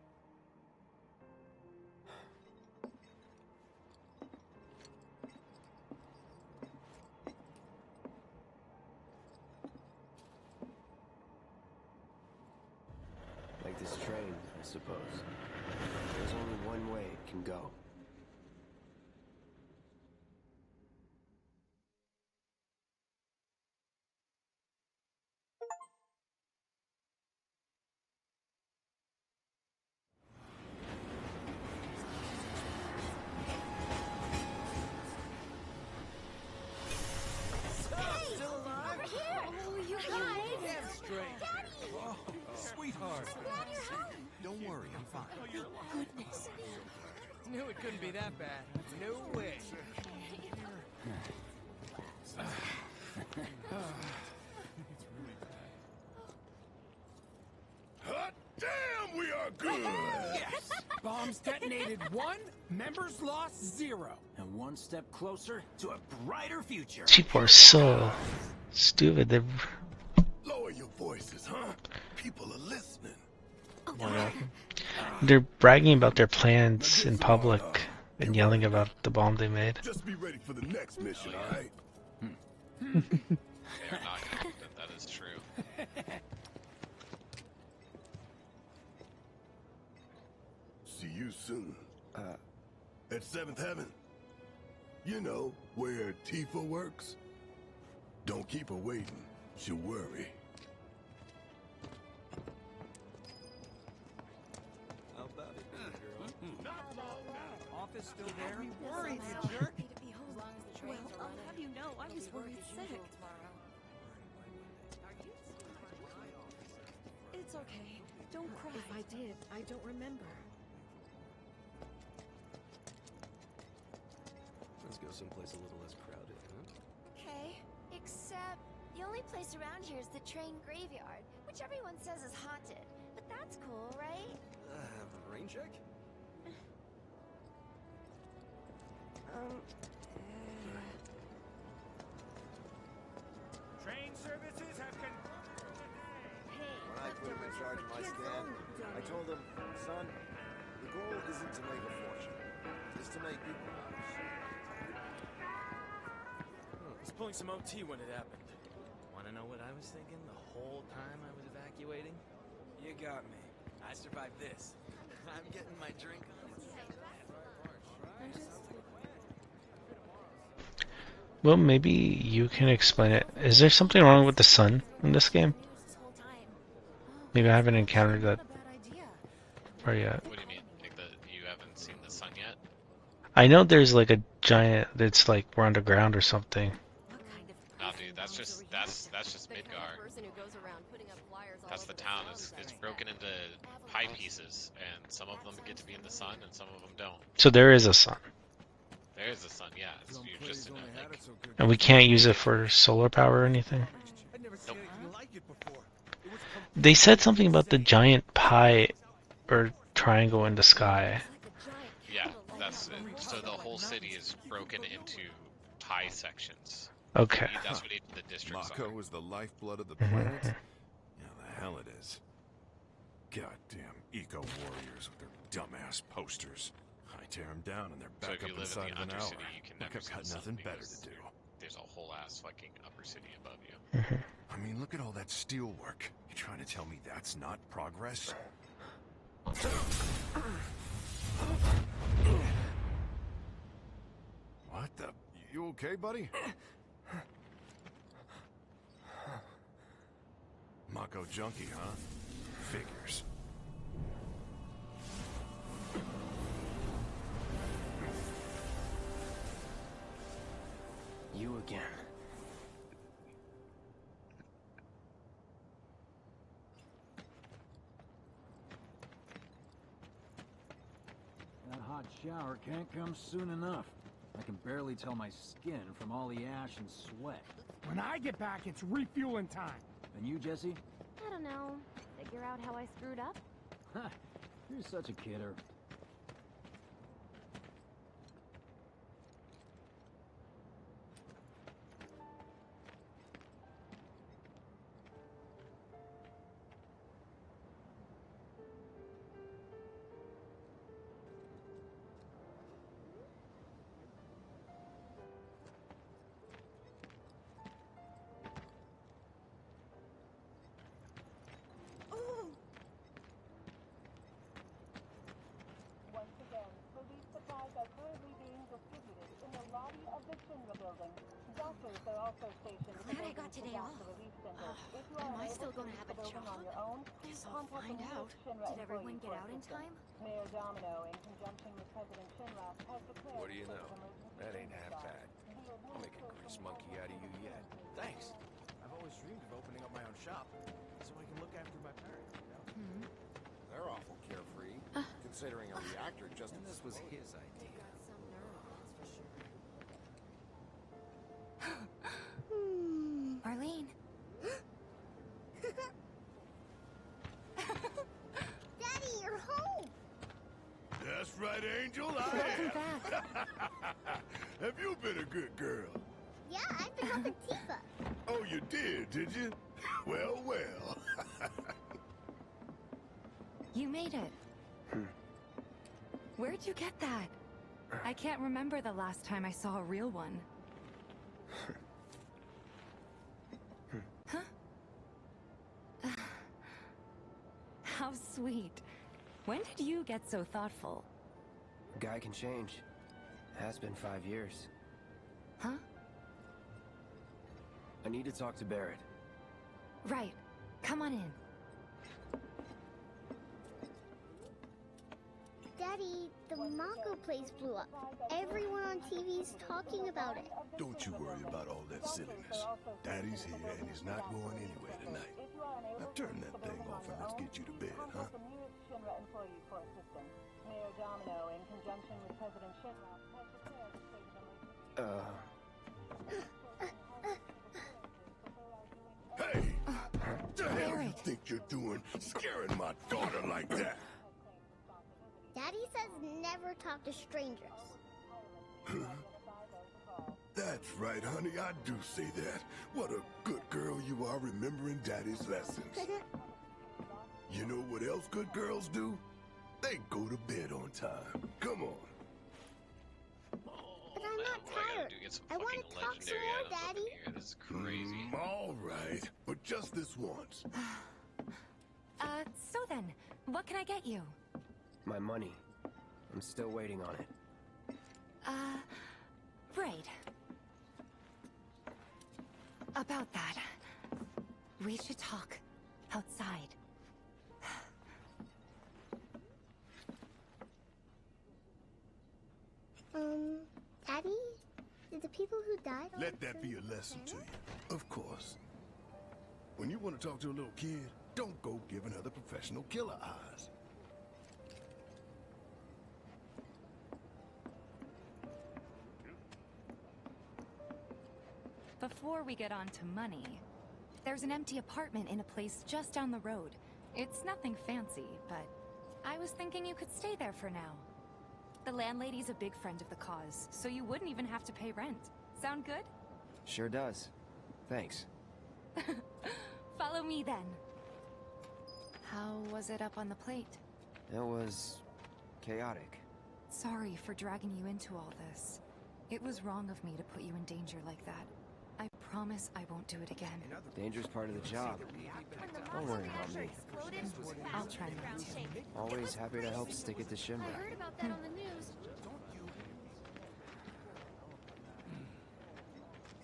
[SPEAKER 8] Like this train, I suppose. There's only one way it can go.
[SPEAKER 10] Still alive?
[SPEAKER 14] Over here! Oh, you guys!
[SPEAKER 10] Damn straight.
[SPEAKER 11] Oh, sweetheart.
[SPEAKER 14] Glad you're home!
[SPEAKER 10] Don't worry, I'm fine.
[SPEAKER 14] Goodness.
[SPEAKER 13] Knew it couldn't be that bad. No way.
[SPEAKER 4] Hot damn, we are good!
[SPEAKER 13] Yes! Bombs detonated 1, members lost 0.
[SPEAKER 11] And one step closer to a brighter future.
[SPEAKER 3] People are so stupid.
[SPEAKER 4] Lower your voices, huh? People are listening.
[SPEAKER 3] They're bragging about their plans in public and yelling about the bomb they made.
[SPEAKER 4] Just be ready for the next mission, all right?
[SPEAKER 1] They are not confident, that is true.
[SPEAKER 4] See you soon. At 7th Heaven. You know, where Tifa works. Don't keep her waiting. She'll worry.
[SPEAKER 8] How about it, girl? Office still there?
[SPEAKER 14] You worried, you jerk? Well, I'll have you know, I was worried sick. It's okay. Don't cry. If I did, I don't remember.
[SPEAKER 8] Let's go someplace a little less crowded, huh?
[SPEAKER 16] Okay, except the only place around here is the train graveyard, which everyone says is haunted. But that's cool, right?
[SPEAKER 8] Rain check?
[SPEAKER 10] Train services have
[SPEAKER 17] When I put him in charge of my stand, I told him, son, the goal isn't to make a fortune. It's to make people laugh.
[SPEAKER 13] I was pulling some OT when it happened. Wanna know what I was thinking the whole time I was evacuating? You got me. I survived this. I'm getting my drink on.
[SPEAKER 3] Well, maybe you can explain it. Is there something wrong with the sun in this game? Maybe I haven't encountered that part yet.
[SPEAKER 1] What do you mean? Like you haven't seen the sun yet?
[SPEAKER 3] I know there's like a giant that's like we're underground or something.
[SPEAKER 1] Nah, dude, that's just Midgar. That's the town. It's broken into pie pieces, and some of them get to be in the sun, and some of them don't.
[SPEAKER 3] So there is a sun.
[SPEAKER 1] There is the sun, yeah. You're just in a, like...
[SPEAKER 3] And we can't use it for solar power or anything?
[SPEAKER 1] Nope.
[SPEAKER 3] They said something about the giant pie or triangle in the sky.
[SPEAKER 1] Yeah, that's it. So the whole city is broken into pie sections.
[SPEAKER 3] Okay.
[SPEAKER 1] That's what each of the districts are.
[SPEAKER 18] Mako is the lifeblood of the planet? Yeah, the hell it is. Goddamn eco-warriors with their dumbass posters. I tear them down and they're
[SPEAKER 1] So
[SPEAKER 18] back
[SPEAKER 1] if you
[SPEAKER 18] up
[SPEAKER 1] live
[SPEAKER 18] inside
[SPEAKER 1] in the
[SPEAKER 18] of an hour.
[SPEAKER 1] Undercity, you can
[SPEAKER 18] Like
[SPEAKER 1] never
[SPEAKER 18] I've
[SPEAKER 1] see
[SPEAKER 18] got
[SPEAKER 1] the sun
[SPEAKER 18] nothing better
[SPEAKER 1] because
[SPEAKER 18] to do.
[SPEAKER 1] there's a whole ass fucking upper city above you.
[SPEAKER 18] I mean, look at all that steel work. You trying to tell me that's not progress? What the? You okay, buddy? Mako junkie, huh? Figures.
[SPEAKER 8] You again.
[SPEAKER 11] That hot shower can't come soon enough. I can barely tell my skin from all the ash and sweat.
[SPEAKER 5] When I get back, it's refueling time.
[SPEAKER 11] And you, Jesse?
[SPEAKER 7] I don't know. Figure out how I screwed up?
[SPEAKER 11] Ha! You're such a kidder.
[SPEAKER 6] Once again, police supplies are currently being distributed in the lobby of the Shinra building. Doctors are also stationed
[SPEAKER 7] Glad I got today off.
[SPEAKER 6] relief center. If you
[SPEAKER 7] Am
[SPEAKER 6] are
[SPEAKER 7] I
[SPEAKER 6] unable
[SPEAKER 7] still
[SPEAKER 6] to
[SPEAKER 7] gonna
[SPEAKER 6] reach
[SPEAKER 7] have
[SPEAKER 6] the
[SPEAKER 7] a
[SPEAKER 6] building
[SPEAKER 7] job?
[SPEAKER 6] on your own, please
[SPEAKER 7] Guess I'll
[SPEAKER 6] contact
[SPEAKER 7] find
[SPEAKER 6] the
[SPEAKER 7] out.
[SPEAKER 6] nearest Shinra
[SPEAKER 7] Did everyone
[SPEAKER 6] employee
[SPEAKER 7] get out in
[SPEAKER 6] support
[SPEAKER 7] time?
[SPEAKER 6] system. Mayor Domino, in conjunction with President Shinra, has declared
[SPEAKER 18] What do you
[SPEAKER 6] a state
[SPEAKER 18] know?
[SPEAKER 6] of emergency
[SPEAKER 18] That
[SPEAKER 6] in
[SPEAKER 18] ain't
[SPEAKER 6] the
[SPEAKER 18] half
[SPEAKER 6] sky.
[SPEAKER 18] bad. I'll make a grease monkey out of you yet.
[SPEAKER 13] Thanks. I've always dreamed of opening up my own shop, so I can look after my parents.
[SPEAKER 17] They're awful carefree, considering a reactor just...
[SPEAKER 8] And this was his idea.
[SPEAKER 7] Arlene.
[SPEAKER 16] Daddy, you're home!
[SPEAKER 4] That's right, Angel, I
[SPEAKER 7] Welcome
[SPEAKER 4] am.
[SPEAKER 7] back.
[SPEAKER 4] Have you been a good girl?
[SPEAKER 16] Yeah, I've been helping Tifa.
[SPEAKER 4] Oh, you did you? Well, well.
[SPEAKER 7] You made it. Where'd you get that? I can't remember the last time I saw a real one. Huh? How sweet. When did you get so thoughtful?
[SPEAKER 8] Guy can change. Has been 5 years.
[SPEAKER 7] Huh?
[SPEAKER 8] I need to talk to Barrett.
[SPEAKER 7] Right. Come on in.
[SPEAKER 19] Daddy, the Mako place blew up. Everyone on TV's talking about it.
[SPEAKER 4] Don't you worry about all that silliness. Daddy's here and he's not going anywhere tonight. Now turn that thing off and let's get you to bed, huh? Hey! What the hell you think you're doing, scaring my daughter like that?
[SPEAKER 19] Daddy says never talk to strangers.
[SPEAKER 4] That's right, honey, I do say that. What a good girl you are remembering Daddy's lessons. You know what else good girls do? They go to bed on time. Come on.
[SPEAKER 19] But I'm not tired. I want to talk some more, Daddy.
[SPEAKER 1] This is crazy.
[SPEAKER 4] All right, but just this once.
[SPEAKER 7] So then, what can I get you?
[SPEAKER 8] My money. I'm still waiting on it.
[SPEAKER 7] Right. About that, we should talk outside.
[SPEAKER 19] Daddy? Did the people who died...
[SPEAKER 4] Let that be a lesson to you. Of course. When you want to talk to a little kid, don't go giving her the professional killer eyes.
[SPEAKER 7] Before we get on to money, there's an empty apartment in a place just down the road. It's nothing fancy, but I was thinking you could stay there for now. The landlady's a big friend of the cause, so you wouldn't even have to pay rent. Sound good?
[SPEAKER 8] Sure does. Thanks.
[SPEAKER 7] Follow me then. How was it up on the plate?
[SPEAKER 8] It was... chaotic.
[SPEAKER 7] Sorry for dragging you into all this. It was wrong of me to put you in danger like that. I promise I won't do it again.
[SPEAKER 8] Danger's part of the job. Don't worry about me.
[SPEAKER 7] I'll try not to.
[SPEAKER 8] Always happy to help stick it to Shinra.
[SPEAKER 19] I heard about that on the news.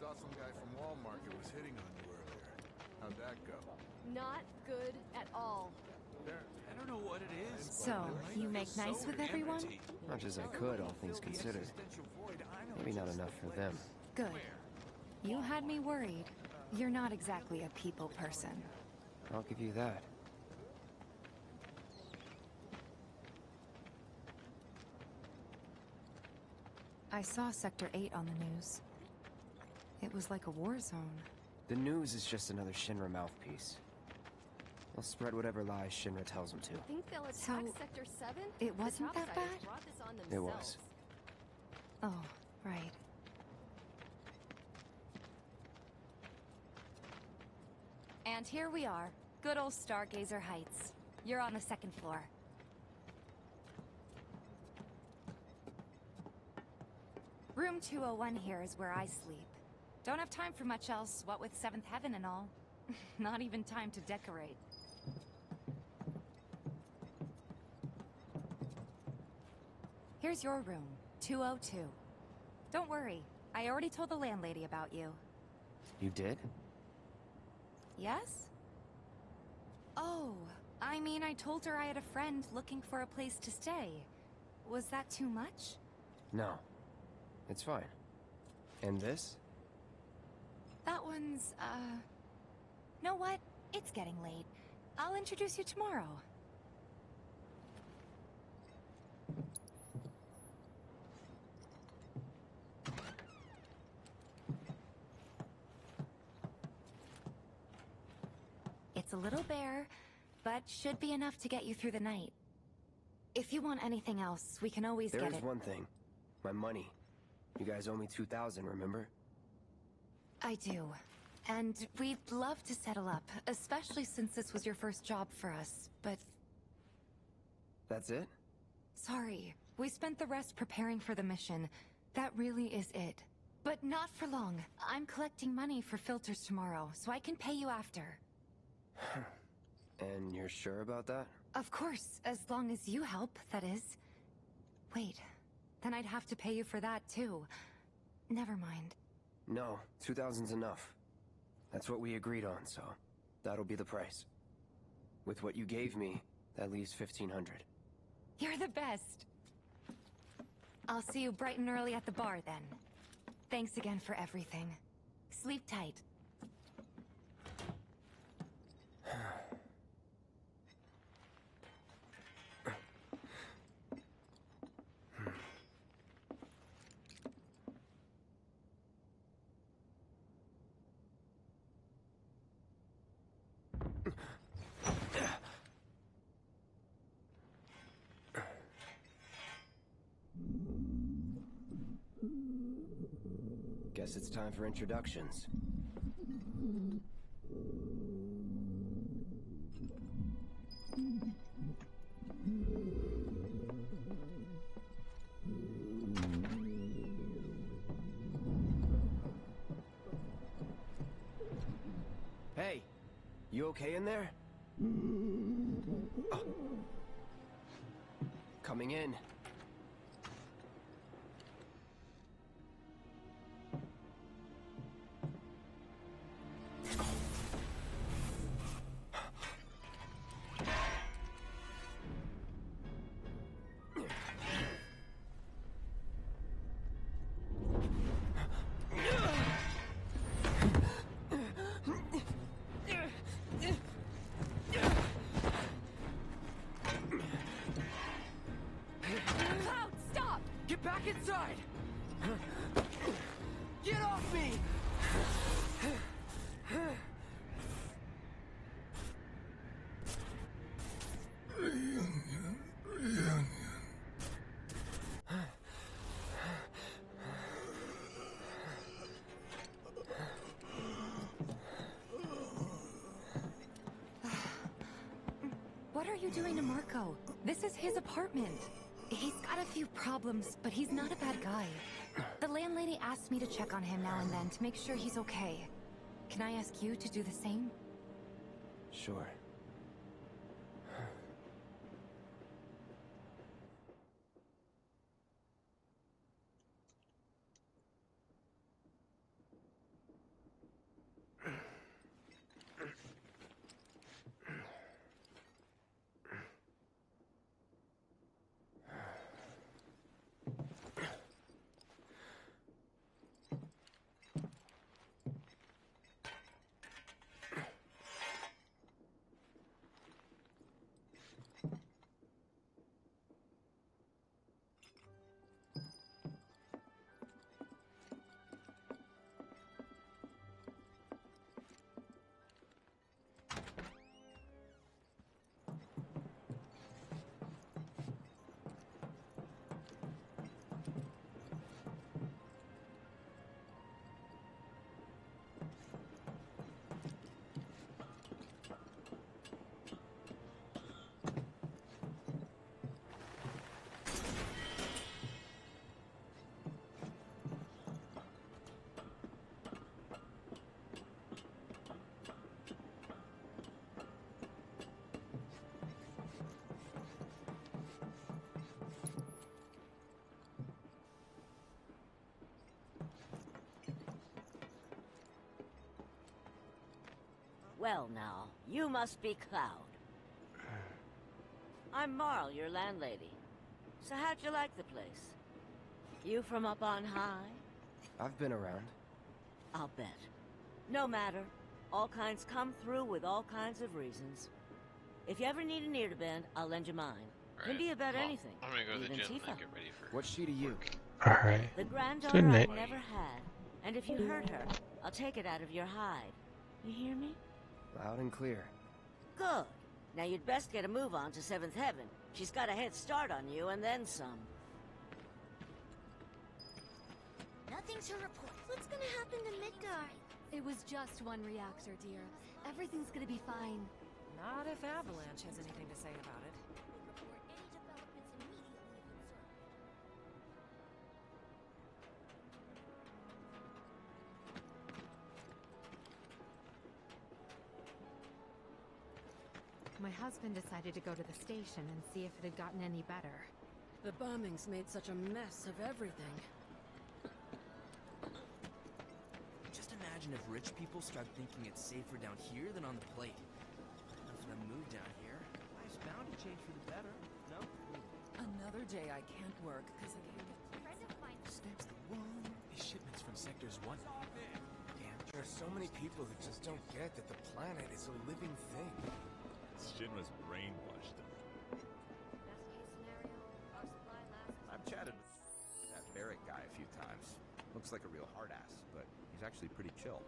[SPEAKER 18] Saw some guy from Walmart who was hitting on you earlier. How'd that go?
[SPEAKER 14] Not good at all.
[SPEAKER 10] I don't know what it is.
[SPEAKER 7] So, you make nice with everyone?
[SPEAKER 8] Much as I could, all things considered. Maybe not enough for them.
[SPEAKER 7] Good. You had me worried. You're not exactly a people person.
[SPEAKER 8] I'll give you that.
[SPEAKER 7] I saw Sector 8 on the news. It was like a war zone.
[SPEAKER 8] The news is just another Shinra mouthpiece. They'll spread whatever lies Shinra tells them to.
[SPEAKER 14] Think they'll attack
[SPEAKER 7] So,
[SPEAKER 14] Sector 7?
[SPEAKER 7] it wasn't
[SPEAKER 14] The
[SPEAKER 7] that
[SPEAKER 14] Topsiders
[SPEAKER 7] bad?
[SPEAKER 14] brought this on
[SPEAKER 8] It
[SPEAKER 14] themselves.
[SPEAKER 8] was.
[SPEAKER 7] Oh, right. And here we are. Good old Stargazer Heights. You're on the second floor. Room 201 here is where I sleep. Don't have time for much else, what with 7th Heaven and all. Not even time to decorate. Here's your room, 202. Don't worry, I already told the landlady about you.
[SPEAKER 8] You did?
[SPEAKER 7] Yes? Oh, I mean, I told her I had a friend looking for a place to stay. Was that too much?
[SPEAKER 8] No. It's fine. And this?
[SPEAKER 7] That one's, know what? It's getting late. I'll introduce you tomorrow. It's a little bare, but should be enough to get you through the night. If you want anything else, we can always get it.
[SPEAKER 8] There's one thing. My money. You guys owe me 2,000, remember?
[SPEAKER 7] I do. And we'd love to settle up, especially since this was your first job for us, but...
[SPEAKER 8] That's it?
[SPEAKER 7] Sorry. We spent the rest preparing for the mission. That really is it. But not for long. I'm collecting money for filters tomorrow, so I can pay you after.
[SPEAKER 8] And you're sure about that?
[SPEAKER 7] Of course, as long as you help, that is. Wait, then I'd have to pay you for that too. Never mind.
[SPEAKER 8] No, 2,000's enough. That's what we agreed on, so that'll be the price. With what you gave me, that leaves 1,500.
[SPEAKER 7] You're the best. I'll see you bright and early at the bar then. Thanks again for everything. Sleep tight.
[SPEAKER 8] Guess it's time for introductions. Hey, you okay in there? Oh. Coming in.
[SPEAKER 7] Cloud, stop!
[SPEAKER 8] Get back inside! Get off me!
[SPEAKER 7] What are you doing to Marco? This is his apartment. He's got a few problems, but he's not a bad guy. The landlady asked me to check on him now and then to make sure he's okay. Can I ask you to do the same?
[SPEAKER 8] Sure.
[SPEAKER 20] Well now, you must be Cloud. I'm Marl, your landlady. So how'd you like the place? You from up on high?
[SPEAKER 8] I've been around.
[SPEAKER 20] I'll bet. No matter. All kinds come through with all kinds of reasons. If you ever need an ear to bend, I'll lend you mine. Can be about anything.
[SPEAKER 1] I'm gonna go to the
[SPEAKER 20] even
[SPEAKER 1] gym
[SPEAKER 20] Tifa.
[SPEAKER 1] and get ready for
[SPEAKER 8] What's she to you?
[SPEAKER 3] Alright.
[SPEAKER 20] The
[SPEAKER 3] Good
[SPEAKER 20] granddaughter
[SPEAKER 3] night.
[SPEAKER 20] I never had. And if you hurt her, I'll take it out of your hide. You hear me?
[SPEAKER 8] Loud and clear.
[SPEAKER 20] Good. Now you'd best get a move on to 7th Heaven. She's got a head start on you and then some.
[SPEAKER 19] Nothing to report. What's gonna happen to Midgar?
[SPEAKER 14] It was just one reactor, dear. Everything's gonna be fine.
[SPEAKER 12] Not if Avalanche has anything to say about it.
[SPEAKER 7] My husband decided to go to the station and see if it had gotten any better.
[SPEAKER 12] The bombings made such a mess of everything.
[SPEAKER 13] Just imagine if rich people start thinking it's safer down here than on the plate. Enough of them move down here. Life's bound to change for the better, no?
[SPEAKER 12] Another day I can't work because I can't get...
[SPEAKER 13] Snaps the one. These shipments from sectors 1. Damn, there are so many people who just don't get that the planet is a living thing.
[SPEAKER 18] Shinra's brainwashed them.
[SPEAKER 21] I've chatted with that Barrett guy a few times. Looks like a real hard ass, but he's actually pretty chill.